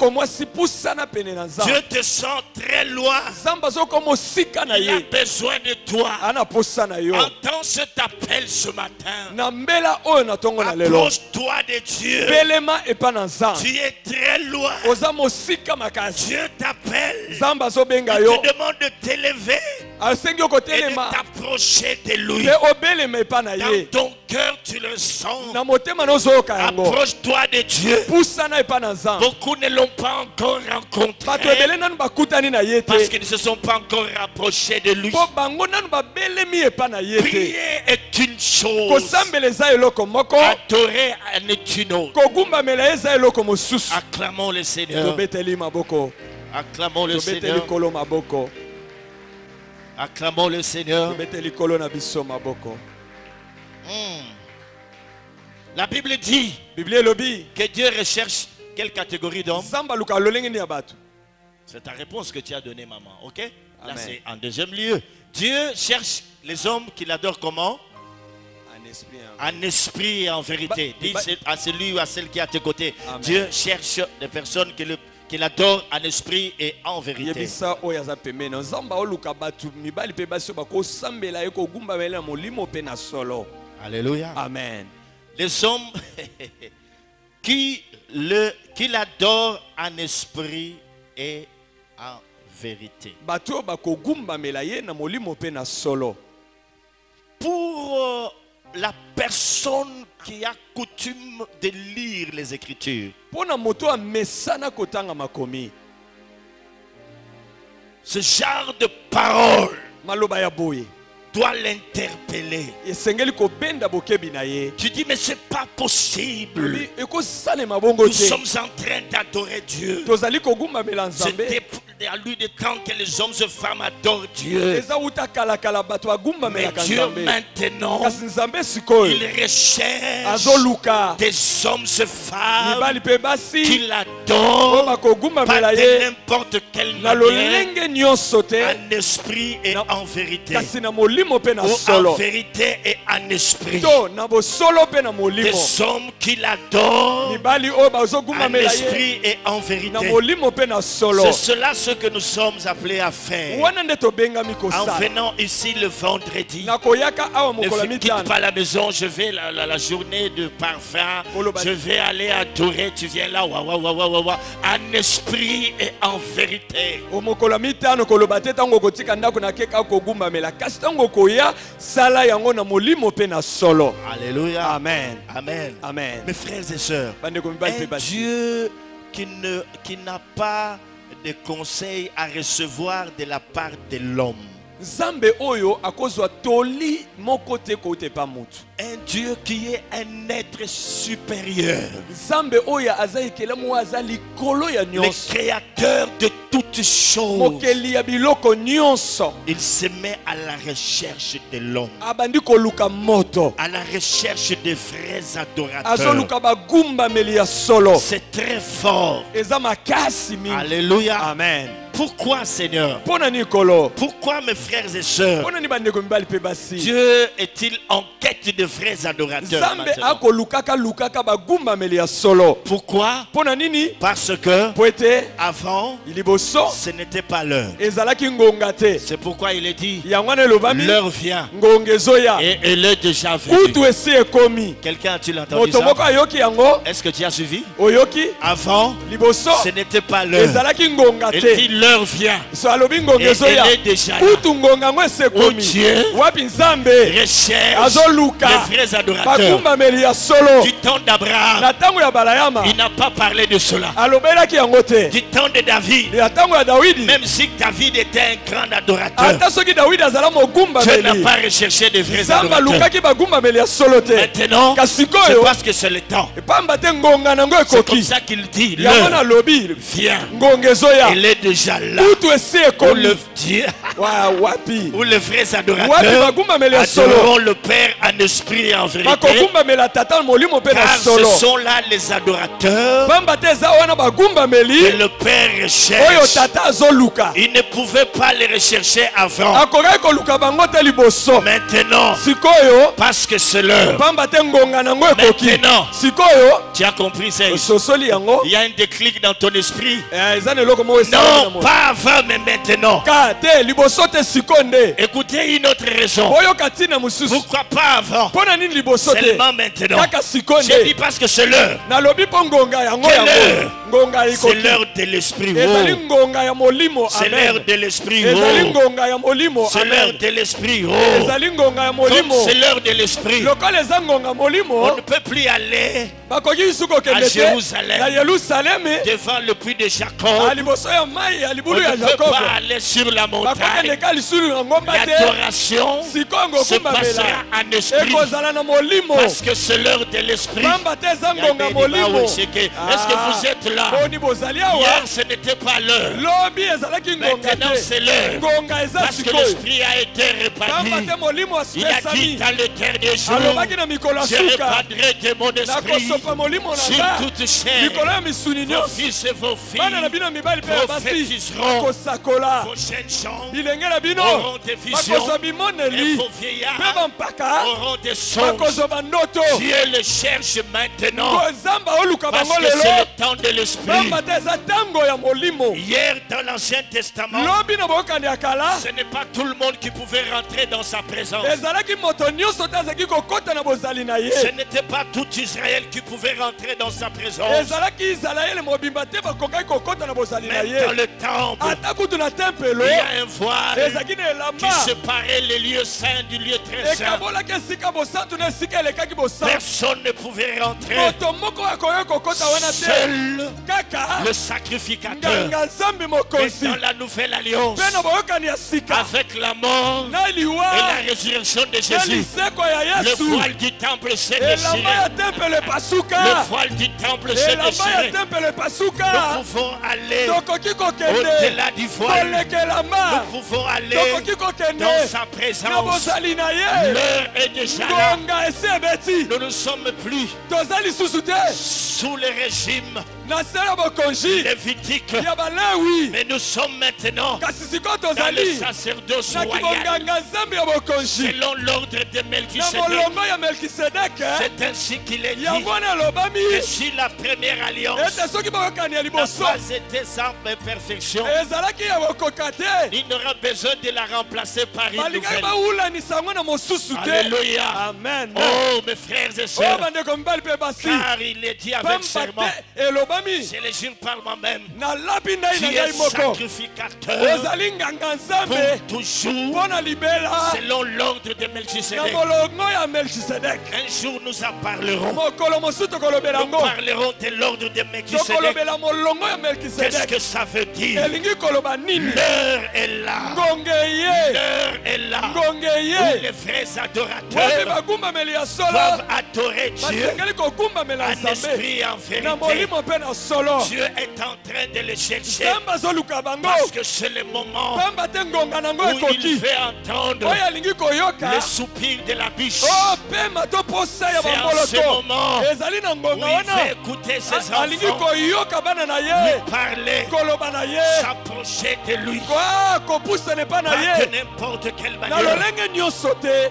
Dieu te sent très loin. Il a besoin de toi. Entends cet appel ce matin. Approche-toi de Dieu. Tu es très loin. Dieu t'appelle. Il te demande de t'élever et de t'approcher de lui. Dans ton cœur tu le sens. Approche-toi de Dieu. Beaucoup ne l'ont pas encore rencontré parce qu'ils ne se sont pas encore rapprochés de lui. Prier est une chose, adorer en est une autre. Acclamons le Seigneur. Acclamons le Seigneur. Acclamons le Seigneur. La Bible dit que Dieu recherche quelle catégorie d'hommes? C'est ta réponse que tu as donnée, maman. Ok? Là, c'est en deuxième lieu. Dieu cherche les hommes qui l'adorent comment? En esprit et en vérité. Dis à celui ou à celle qui est à tes côtés. Amen. Dieu cherche des personnes qui l'adorent en esprit et en vérité. Alléluia. Amen. Les hommes, qui l'adore en esprit et en vérité. Bato bakogumba melaye na molimo pe na solo. Pour la personne qui a coutume de lire les Écritures, Pona moto a mesana kotanga makomi. ce genre de parole Maloba ya boye. doit l'interpeller. Esengeli ko benda bokebi na ye. Tu dis, mais c'est pas possible. Eko sale mabongo Nous te. sommes en train d'adorer Dieu. Tozali kogumba mela nzambe. C'était à lui de temps que les hommes et femmes adorent Dieu. Eza uta kala kala bato agumba Mais mela Dieu nzambe. maintenant, Kasi nzambe sikoyo. il recherche Azoluka. des hommes et femmes Mibali pe basi. qui l'adorent Oba kogumba pas mela de ye. n'importe quelle Na manière, lolenge nyonso te. en esprit et en vérité. Kasi na molimo pe na Ou en solo. vérité et en esprit. To na bo solo pe na molimo. Des hommes qui l'adorent Mibali o bazogumba en mela ye. esprit et en Na vérité. molimo pe na solo. C'est cela ce que nous sommes appelés à faire. Wana nde tobengami En kosala. venant ici le vendredi, Nakoyaka awa ne mokola quitte mitano. pas la maison, je vais la journée de parfum, je vais aller adorer, tu viens là, en esprit et en vérité. O mokola mitano koloba te tango kotika ndako na keka kogumba mela. Kasi tango koya sala yango na molimo pe na solo. Alléluia. Amen. Amen. Amen. Mes frères et sœurs, Bandeko mibali pe un basi. Dieu qui n'a pas de conseils à recevoir de la part de l'homme. Nzambe oyo akozwa toli moko te kote pa mutu. Un Dieu qui est un être supérieur. Nzambe oyo azayikela mo azali kolo ya Le nyonso. créateur de toutes choses. Mokeli ya biloko nyonso. Il se met à la recherche de l'homme, Abandi koluka moto. à la recherche des vrais adorateurs. Azoluka bagumba meli ya solo. C'est très fort. Eza makasi mingi. Alléluia. Amen. Pourquoi, Seigneur? Pona nikolo. Pourquoi, mes frères et sœurs, Pona ni bandeko mibali pe basi. Dieu est-il en quête de vrais adorateurs Nzambe maintenant? akolukaka lukaka bagumba meli ya solo. Pourquoi? Pona nini? Parce que Po ete avant, iliboso ce n'était pas l'heure. ezalaki ngonga te. C'est pourquoi il est dit, Yango wana elobami l'heure vient ngonga ezoya. et elle est déjà venue. Kutu esi ekomi. Quelqu'un a-t-il entendu Moto ça? moko ayoki yango. Est-ce que tu as suivi? Oyoki Avant, liboso ce n'était pas l'heure. ezalaki ngonga Il te. dit l'heure vient So alobi ngonga et ezoya. elle est déjà là. Kutu ngonga ngo esi Oh ekomi. Dieu, Wapi nzambe recherche azoluka les vrais adorateurs. bagumba meli ya solo. Du temps d'Abraham, Na tango ya balayama il n'a pas parlé de cela. alobelaki yango te. Du temps de David, Ya tango ya Dawidi même si David était un grand adorateur, ata soki Dawidi azala mogumba Dieu n'a meli pas recherché de vrais nzambe adorateurs. alukaki bagumba meli ya solo te. Maintenant, Kasi c'est sikoyo parce que c'est le temps. epamba te ngonga nango C'est comme ekoki. ça qu'il dit, Yango l'heure nalobi vient. ngonga ezoya. Elle est déjà là. Kutu esi Où ekomi. le Dieu, Wapi où les vrais wapi adorateurs bagumba meli ya solo. adoreront le Père en esprit et en vérité. bakogumba meli tata molimo mpe na Car ce solo. sont là les adorateurs Pamba te eza wana bagumba que meli le Père oyo recherche. tata azoluka. Il ne pouvait pas les rechercher avant. Akokaki koluka bango te liboso. Maintenant, Sikoyo parce que c'est l'heure. pamba te ngonga nango ekoki. Maintenant. Sikoyo Tu as compris ça? ososoli yango. Il y a un déclic dans ton esprit. Eza na eloko moko esalami na Non, mo. pas avant, mais maintenant. Ka te liboso te siko nde. Écoutez une autre raison. Oyoka ntina mosusu. Pourquoi pas avant? Mpona nini liboso te. Seulement maintenant. Kaka siko J'ai dit nde. parce que c'est l'heure. Nalobi mpo ngonga yango Quelle yango. heure? Ngonga C'est ekoki. l'heure de l'esprit. Ezali Oh. ngonga ya molimo. C'est l'heure Amen. de l'esprit. Ezali Oh. ngonga ya molimo. C'est l'heure Amen. de l'esprit. Oh. Ezali ngonga ya Comme molimo. c'est l'heure de l'esprit, Lokola eza ngonga on molimo. ne peut plus aller Bakoki lisusu kokende à te Jérusalem. na Yerusaleme. devant le puits de Jacob. A liboso ya mai ya On libulu ya ne peut Jacob. pas aller sur la montagne. Bakokende ka lisulu na ngomba te. L'adoration Sikongo se kumba passera mela. en esprit. Ekozala na molimo. Parce que c'est l'heure de l'esprit. Pamba te eza ngonga molimo. Est-ce que vous êtes là? Boni bozali awa. Hier, ce n'était pas l'heure. Lobi ezalaki ngonga Maintenant, te. c'est l'heure. Ngonga eza Parce que sikoyo. l'esprit a été répandu. Pamba te molimo Il a dit asipesami. dans le dernier jour, Alobaki na mikolo ya je suka. répandrai de mon esprit Nakosopa molimo na sur nga. toute chair. Likolo ya misuni Vos nyonso. fils et vos Bana na filles bino mibali mpe ya basi. prophétiseront. Kosakola. Vos jeunes gens Bilenge na bino. auront des visions. Bakozwa Et bimoneli. vos Mpe vieillards bampaka. auront des songes. Bakozwa bandoto. Dieu le cherche maintenant. Nzambe aoluka Parce bango que c'est lelo. le temps de l'esprit. Pamba te eza Hier dans l'Ancien Testament, ce n'est pas tout le monde qui pouvait rentrer dans sa présence. Ce n'était pas tout Israël qui pouvait rentrer dans sa présence. Même dans le temple, il y a un voile qui séparait les lieux saints du lieu très saint. Personne ne pouvait rentrer. Seul le sacrificateur. Et dans la nouvelle alliance, avec la mort et la résurrection de Jésus, le voile du temple s'est déchiré. Le voile du temple s'est déchiré. Nous pouvons aller au-delà du voile. Nous pouvons aller dans sa présence. L'heure est déjà là. Nous ne sommes plus sous le régime lévitique, mais nous sommes maintenant dans le sacerdoce royal selon l'ordre de Melchisedec. C'est ainsi qu'il est dit que si la première alliance n'a pas été sans imperfection, il n'aura besoin de la remplacer par une nouvelle. Alléluia. Amen. Oh mes frères et sœurs, car il est dit avec serment, je le jure par moi-même, tu es sacrificateur pour toujours selon l'ordre de Melchisedec. Un jour nous en parlerons. Nous parlerons de l'ordre de Melchisedec. Qu'est-ce que ça veut dire? L'heure est là. L'heure est là où les vrais adorateurs doivent adorer Dieu en esprit et en vérité. Dieu est en train de les chercher parce que c'est le moment où il fait entendre le soupir de la biche. C'est en ce moment où il fait écouter ses enfants lui parler, s'approcher de lui pas de n'importe quelle manière.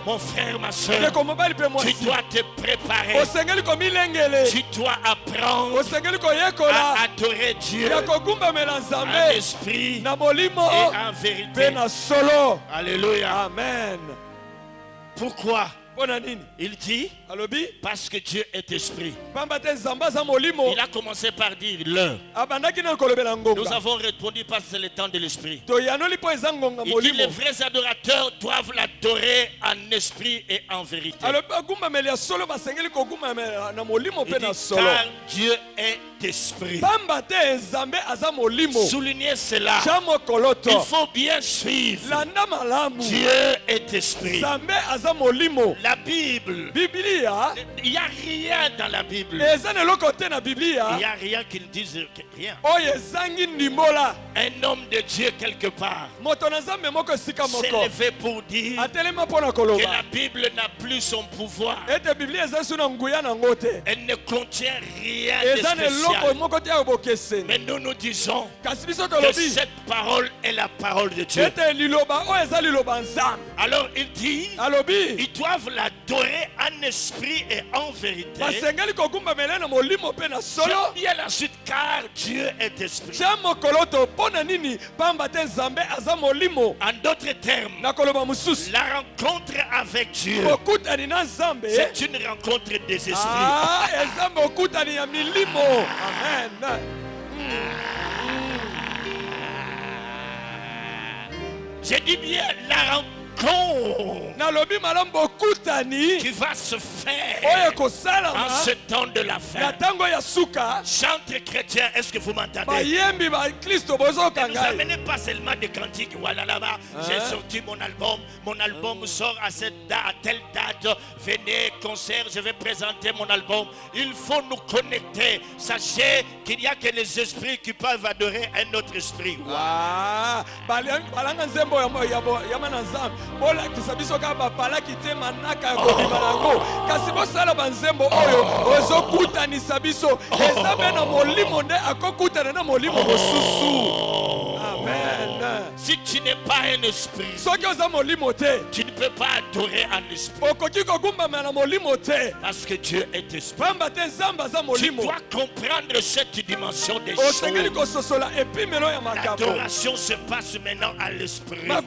Mon frère, ma soeur, tu dois te préparer. Tu dois apprendre à adorer Dieu en esprit et en vérité. Alléluia. Amen. Pourquoi? Il dit parce que Dieu est esprit. Il a commencé par dire l'heure. Nous avons répondu parce que c'est le temps de l'esprit. Il dit les vrais adorateurs doivent l'adorer en esprit et en vérité. Il dit car Dieu est esprit. Soulignez cela. Il faut bien suivre. Dieu est esprit. La Bible, il n'y a rien dans la Bible. Il n'y a rien qui ne dise rien. Un homme de Dieu quelque part s'est levé pour dire que la Bible n'a plus son pouvoir. Elle ne contient rien de spécial. Mais nous nous disons que cette parole est la parole de Dieu. Alors il dit, ils doivent l'adorer en esprit et en vérité. J'aime bien la suite car Dieu est esprit. En d'autres termes, la rencontre avec Dieu, c'est une rencontre des esprits. Je dis bien la rencontre qui va se faire en ce temps de la fin. Chantre chrétien, est-ce que vous m'entendez? Ne nous amenez pas seulement des cantiques. Voilà là-bas, j'ai sorti mon album sort à cette date, à telle date. Venez, concert, je vais présenter mon album. Il faut nous connecter. Sachez qu'il n'y a que les esprits qui peuvent adorer un autre esprit. Si tu n'es pas un esprit, tu ne peux pas adorer un esprit. Parce que Dieu est esprit. Tu dois comprendre cette dimension des choses. L'adoration se passe maintenant à l'esprit. Quand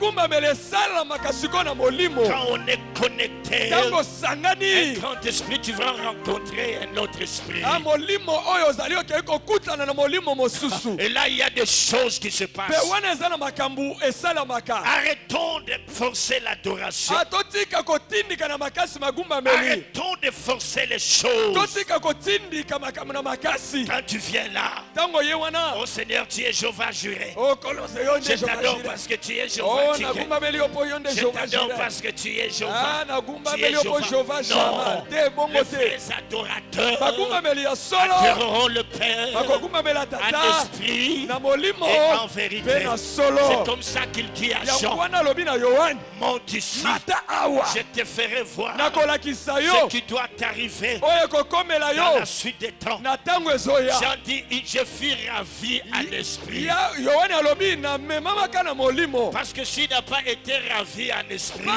on est connecté, un grand esprit, tu vas rencontrer un autre esprit. Et là, il y a des choses qui se passent. Arrêtons de forcer l'adoration. Arrêtons de forcer les choses. Quand tu viens là, oh Seigneur, tu es Jéhovah juré. Je t'adore parce que tu es Jéhovah Jireh. Je t'adore parce que tu es Jéhovah. Tu es Jéhovah. Non, les vrais adorateurs adoreront le Père en esprit et en vérité. C'est comme ça qu'il dit à Jean, mon disciple, je te ferai voir ce qui doit t'arriver dans la suite des temps. Jean dit, je suis ravi à l'esprit. Parce que s'il n'a pas été ravi à l'esprit, il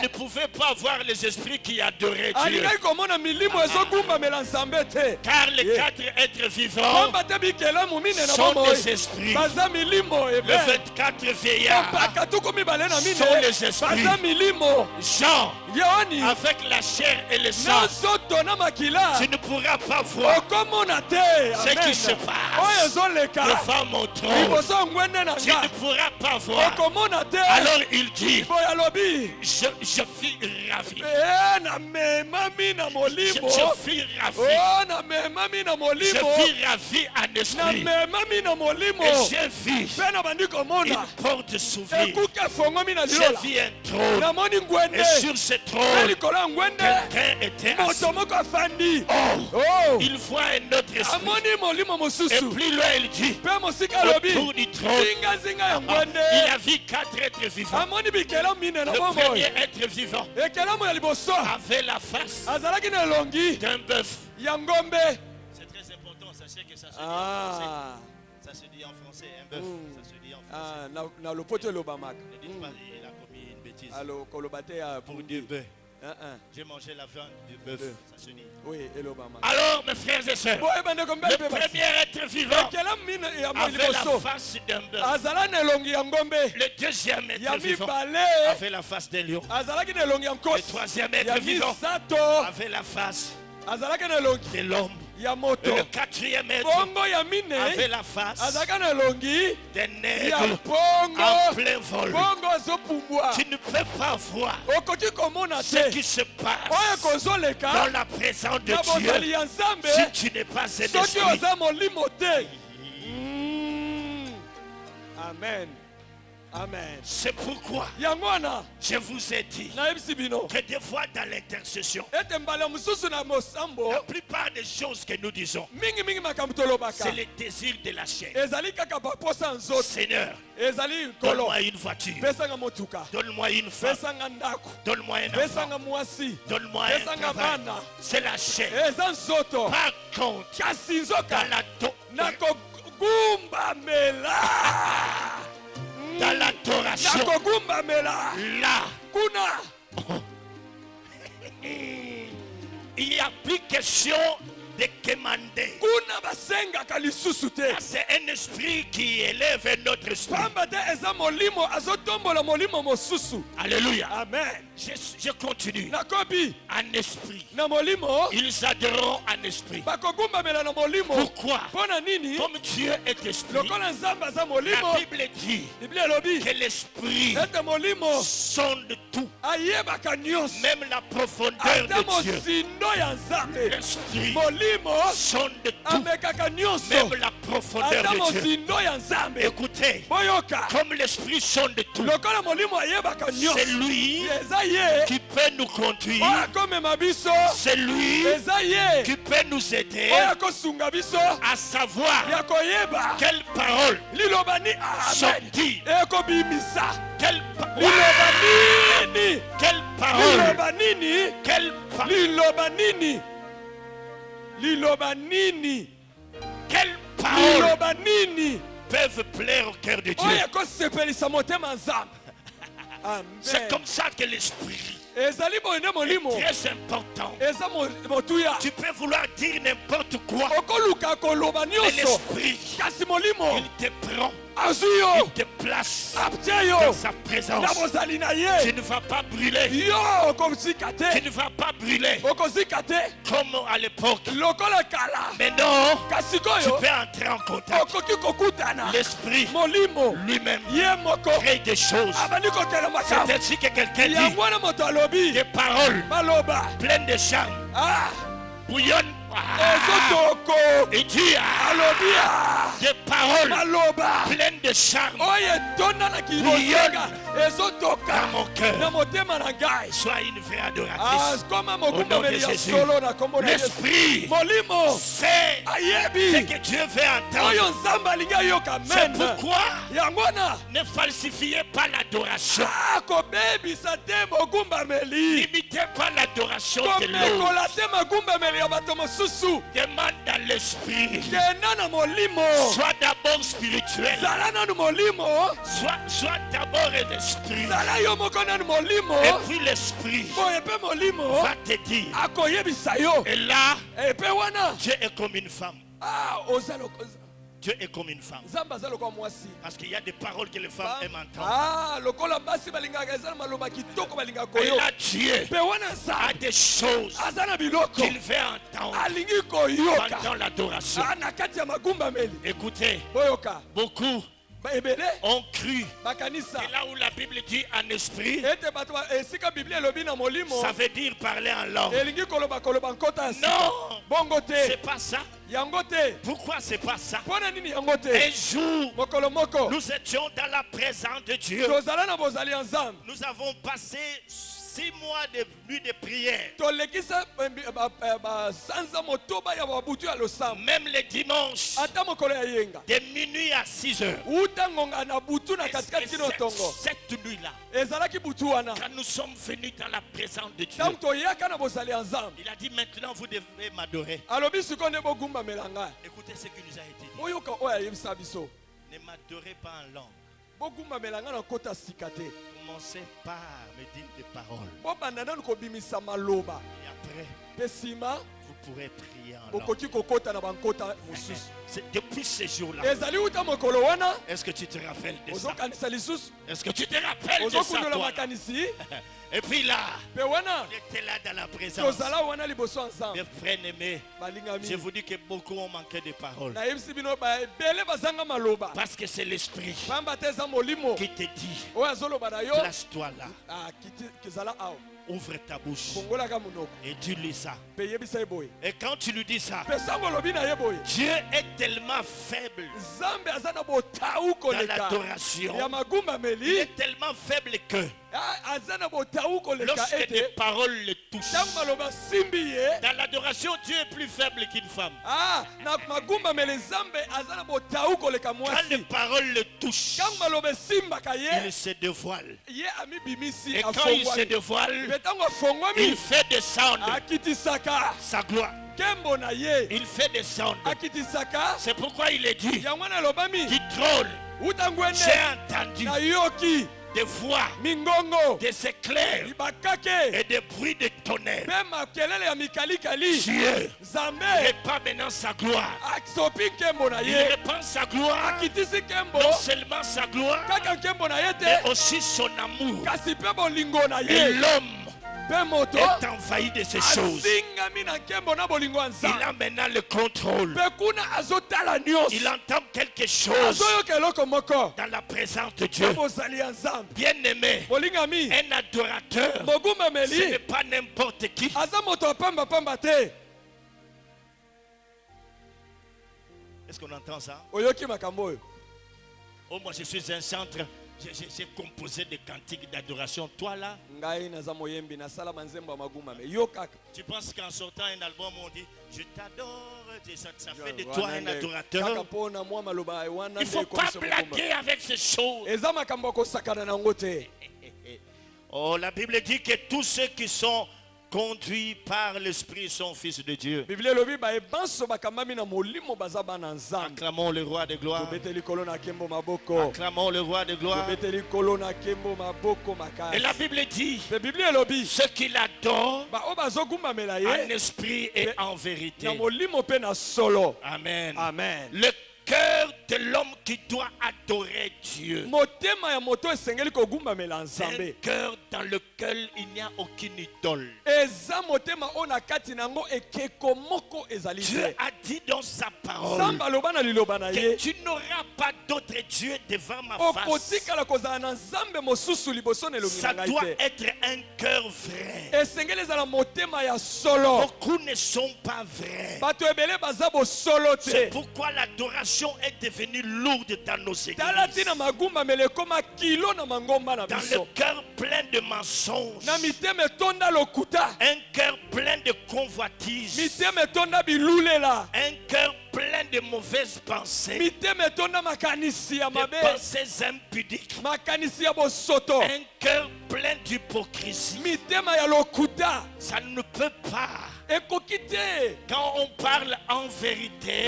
ne pouvait pas voir les esprits qui adoraient Dieu. Car les 4 êtres vivants sont les esprits. Les 24 vieillards sont les esprits. Jean, avec la chair et le sang, tu ne pourras pas voir ce qui se passe devant mon trône. Tu ne pourras pas voir. Alors il dit, je suis ravi. Je suis ravi. Je suis ravi en esprit. Et j'ai vu une porte s'ouvrir. J'ai vu un trône. Et sur ce trône, quelqu'un était assis. Oh, il voit un autre esprit. Et plus loin il dit, autour du trône, il a vu 4 êtres vivants. Le premier être vivant avait la face d'un bœuf. C'est très important, sachez que ça se dit en français. Ça se dit en français, un bœuf. Ça se dit en français. Ne dites pas, il a commis une bêtise. Pour du bœuf. J'ai mangé la viande du bœuf. Ça se dit. Alors, mes frères et sœurs, le premier être vivant avait la face d'un bœuf. Le deuxième être vivant avait la face d'un lion. Le troisième être vivant avait la face de l'homme. Et le quatrième être avait la face d'un aigle en plein vol. Tu ne peux pas voir ce qui se passe dans la présence de Dieu si tu n'es pas un esprit. Amen. Amen. C'est pourquoi je vous ai dit que des fois dans l'intercession, la plupart des choses que nous disons, c'est le désir de la chair. Seigneur, donne-moi une voiture, donne-moi une femme, donne-moi un enfant, donne-moi un travail. C'est la chair. Par contre, dans l'adoration, là, il n'y a plus question de commander. C'est un esprit qui élève notre esprit. Alléluia. Amen. Je continue. En esprit. Ils adoreront en esprit. Pourquoi? Comme Dieu est esprit, la Bible dit que l'esprit sonde tout, même la profondeur de Dieu. L'esprit sonde tout, même la profondeur de Dieu. Écoutez, comme l'esprit sonde tout, c'est lui qui peut nous conduire. C'est lui qui peut nous aider à savoir quelles paroles sont dites. Quelles paroles peuvent plaire au cœur de Dieu. C'est comme ça que l'esprit est très important. Tu peux vouloir dire n'importe quoi, mais l'esprit, il te prend, il te place dans sa présence. Tu ne vas pas brûler. Tu ne vas pas brûler comme à l'époque. Mais non, tu peux entrer en contact. L'esprit lui-même crée des choses. C'est ainsi que quelqu'un dit des paroles pleines de charme. Bouillonne. Et Dieu a des paroles pleines de charme. Bouillonne dans mon cœur. Sois une vraie adoratrice. Au nom de Jésus. L'esprit sait ce que Dieu veut entendre. C'est pourquoi ne falsifiez pas l'adoration. N'imitez pas l'adoration de l'autre. Demande à l'esprit. Sois d'abord spirituel. Sois d'abord un esprit. Et puis l'esprit va te dire. Et là, Dieu est comme une femme. Dieu est comme une femme. Parce qu'il y a des paroles que les femmes aiment entendre. Et là, Dieu a des choses qu'il veut entendre pendant l'adoration. Écoutez, beaucoup ont cru. Et là où la Bible dit en esprit, ça veut dire parler en langue. Non, c'est pas ça. Pourquoi c'est pas ça? Un jour, nous étions dans la présence de Dieu. Nous avons passé 6 mois de nuit de prière. Même les dimanches, de minuit à 6 heures. Cette nuit-là, quand nous sommes venus dans la présence de Dieu, il a dit maintenant vous devez m'adorer. Écoutez ce qui nous a été dit. Ne m'adorez pas en langue. Commencez par me dire des paroles. Et après, vous pourrez prier en langue. C'est depuis ce jour-là. Est-ce que tu te rappelles de ça? Est-ce que tu te rappelles de ça, toi? Et puis là, on était là dans la présence. Mes frères aimés, je vous dis que beaucoup ont manqué de paroles. Parce que c'est l'esprit qui te dit, place-toi là. Ouvre ta bouche et tu lis ça. Et quand tu lui dis ça, Dieu est tellement faible dans l'adoration. Il est tellement faible que lorsque des paroles le touchent, dans l'adoration, Dieu est plus faible qu'une femme. Quand les paroles le touchent, il se dévoile. Et quand il se dévoile, il fait descendre sa gloire. Il fait descendre. C'est pourquoi il est dit qui trône. J'ai entendu des voix, des éclairs et des bruits de tonnerre. Dieu répand maintenant sa gloire. Il répand sa gloire, non seulement sa gloire, mais aussi son amour. Et l'homme est envahi de ces choses. Il a maintenant le contrôle. Il entend quelque chose dans la présence de Dieu. Bien aimé, un adorateur, ce n'est pas n'importe qui. Est-ce qu'on entend ça? Oh, moi je suis un chantre. J'ai composé des cantiques d'adoration. Toi là, tu penses qu'en sortant un album on dit je t'adore, ça fait de toi un adorateur. Il ne faut pas blaguer avec ces choses. Oh, la Bible dit que tous ceux qui sont conduits par l'Esprit son Fils de Dieu. Acclamons le roi de gloire. Acclamons le roi de gloire. Et la Bible dit, ceux qui l'adorent en esprit et en vérité. Amen. Amen. Le cœur de l'homme qui doit adorer Dieu. C'est un cœur dans lequel il n'y a aucune idole. Dieu a dit dans sa parole que tu n'auras pas d'autre Dieu devant ma face. Ça doit être un cœur vrai. Beaucoup ne sont pas vrais. C'est pourquoi l'adoration est devenue lourde dans nos églises. Dans le cœur plein de mensonges. Un cœur plein de convoitises. Un cœur plein de mauvaises pensées. De pensées impudiques. Un cœur plein d'hypocrisie. Ça ne peut pas. Quand on parle en vérité,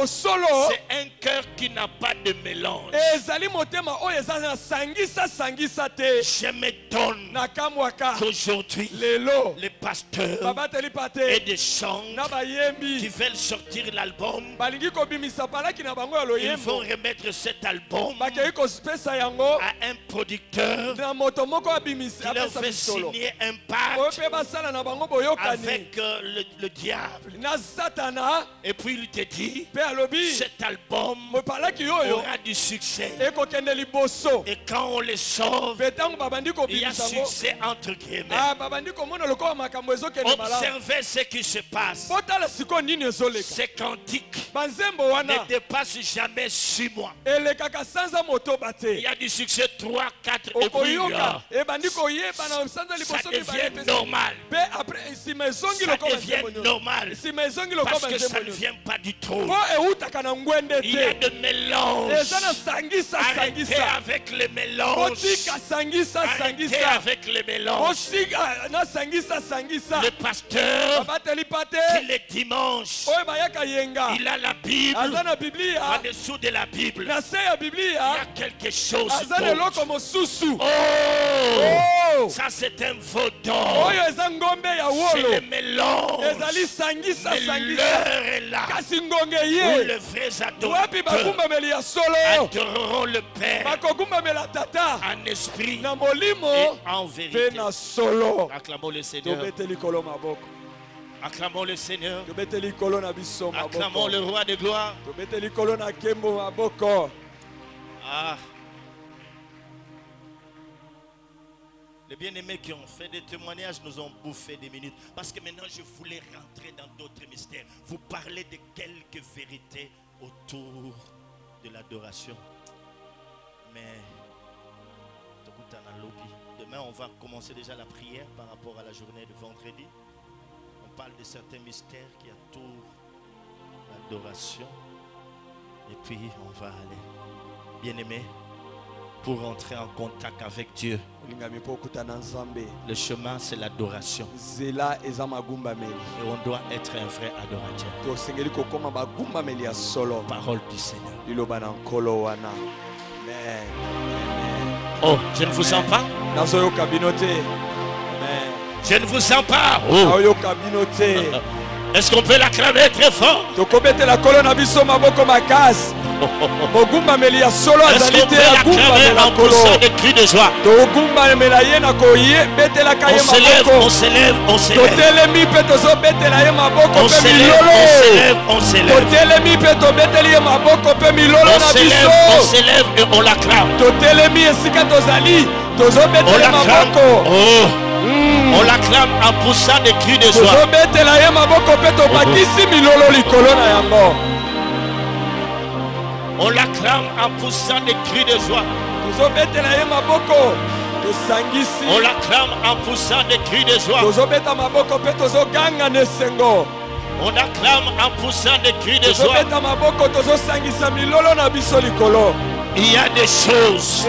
c'est un cœur qui n'a pas de mélange. Je m'étonne qu'aujourd'hui, les pasteurs et des chants qui veulent sortir l'album, ils vont remettre cet album à un producteur qui leur fait signer un pacte avec le diable. Et puis il te dit, cet album aura du succès. Et quand on le sort, il y a succès entre guillemets. Observez ce qui se passe. Ces cantiques ne dépassent jamais 6 mois. Il y a du succès 3, 4 et puis ça devient normal. Ça devient normal parce que ça ne vient pas du trône. Il y a de mélange. Arrêtez avec les mélanges. Arrêtez avec les mélanges. Le pasteur qui le dimanche, il a la Bible. En dessous de la Bible, il y a quelque chose d'autre. Oh, ça c'est un veau d'or. C'est le mélange. Mais l'heure est là où les vrais adorateurs adoreront le Père en esprit et en vérité. Acclamons le Seigneur. Acclamons le Seigneur. Acclamons le roi de gloire. Ah. Les bien-aimés qui ont fait des témoignages nous ont bouffé des minutes. Parce que maintenant je voulais rentrer dans d'autres mystères. Vous parlez de quelques vérités autour de l'adoration. Mais demain on va commencer déjà la prière par rapport à la journée de vendredi. On parle de certains mystères qui entourent l'adoration. Et puis on va aller. Bien-aimés, pour entrer en contact avec Dieu, le chemin c'est l'adoration. Et on doit être un vrai adorateur. Parole du Seigneur. Oh, je ne vous sens pas. Je ne vous sens pas. Oh. Est-ce qu'on peut l'acclamer très fort? Est-ce qu'on peut l'acclamer en poussant des cris de joie? On s'élève, on s'élève, on s'élève. On s'élève, on s'élève, on s'élève et on l'acclame. On l'acclame. Oh. On l'acclame en poussant des cris de joie. On l'acclame en poussant des cris de joie. On l'acclame en poussant des cris de joie. On acclame en poussant des cris de joie. Il y a des choses.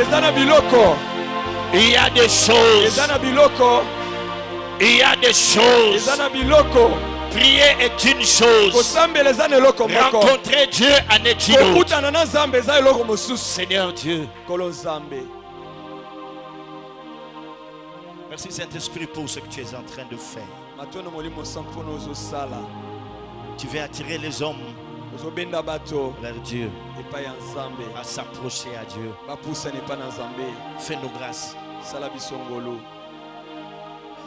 Il y a des choses Il y a des choses. Ezana biloko. Prier est une chose. Kosambela ezana eloko moko. Rencontrer Dieu en est une autre. Kokutana na Nzambe eza eloko mosusu. Seigneur Dieu. Kolo Nzambe. Merci Saint-Esprit pour ce que tu es en train de faire. Matono molimo sampono ozosala. Tu veux attirer les hommes Ozobenda bato vers Dieu, epai ya Nzambe. à s'approcher à Dieu. Bapusana epai na Nzambe. Fais-nous grâce. Sala biso ngolu.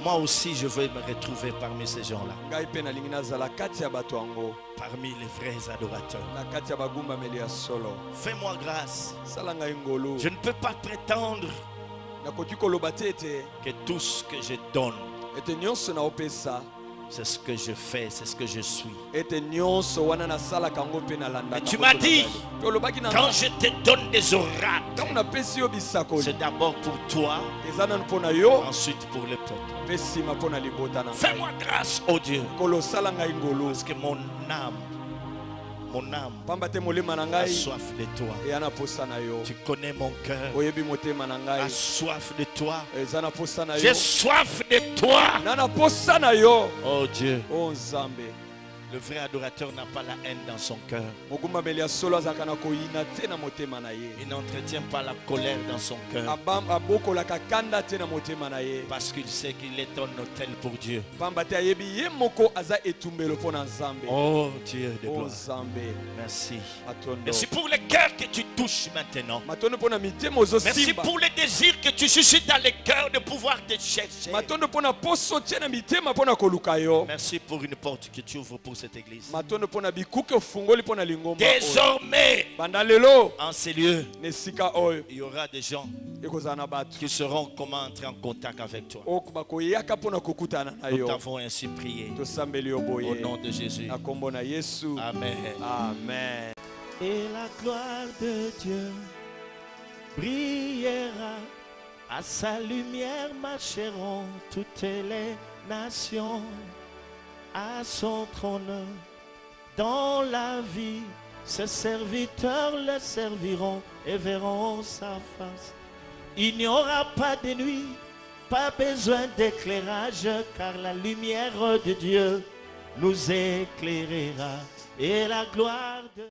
Moi aussi, je veux me retrouver parmi ces gens-là. Ngai pe nalingi nazala kati ya bato yango. Parmi les vrais adorateurs. Na kati ya bagumbameli ya solo. Fais-moi grâce. Sala ngai ngolu. Je ne peux pas prétendre Nakoki koloba te ete que tout ce que je donne, ete nyonso na opesa c'est ce que je fais, c'est ce que je suis. ete nyonso wana nasalaka yango pe nalanda. Mais tu m'as dit, olobaki na quand je te donne des oracles, ntango napesi yo bisakoli c'est d'abord pour toi, eza nanu mpo na yo ensuite pour le peuple. mpe nsima mpo na libota na ngai. Fais-moi grâce, oh Dieu, kolo sala ngai ngolu parce que mon âme pamba te molema na a ngai soif de toi. eya na posa na yo. Tu connais mon cœur, oyebi motema na a ngai soif de toi. eza na posa na yo. J'ai soif de toi. na na posa na yo. Oh Dieu, o Nzambe, le vrai adorateur n'a pas la haine dans son cœur. mogumbameli ya solo azalaka na koyina te na motema na ye. Il n'entretient pas la colère dans son cœur abokolaka kanda te na motema na ye. parce qu'il sait qu'il est un autel pour Dieu. pamba te ayebi ye moko aza etumbelo mpo na Nzambe. Oh Dieu de o gloire. Nzambe, Merci. matondo. Merci pour le cœur que tu touches maintenant. matondo mpo na mitema Merci ozosimba. pour le désir que tu suscites dans le cœur de pouvoir te chercher. matondo mpo na poso tie na mitema mpo na koluka yo. Merci pour une porte que tu ouvres pour cette église. matondo mpo na bikuke ofungoli mpo na lingomba oyo. Désormais, banda lelo en ces lieux, na esika oyo il y aura des gens ekozala na bato qui sauront comment entrer en contact avec toi. oyo bakoyaka mpo na kokutana na Nous yo. t'avons ainsi prié. tosambeli yo Au boye nom de Jésus. na kombo na Yesu. Amen. Amen. Et la gloire de Dieu brillera, à sa lumière marcheront toutes les nations, à son trône dans la vie. Ses serviteurs le serviront et verront sa face. Il n'y aura pas de nuit, pas besoin d'éclairage, car la lumière de Dieu nous éclairera. Et la gloire de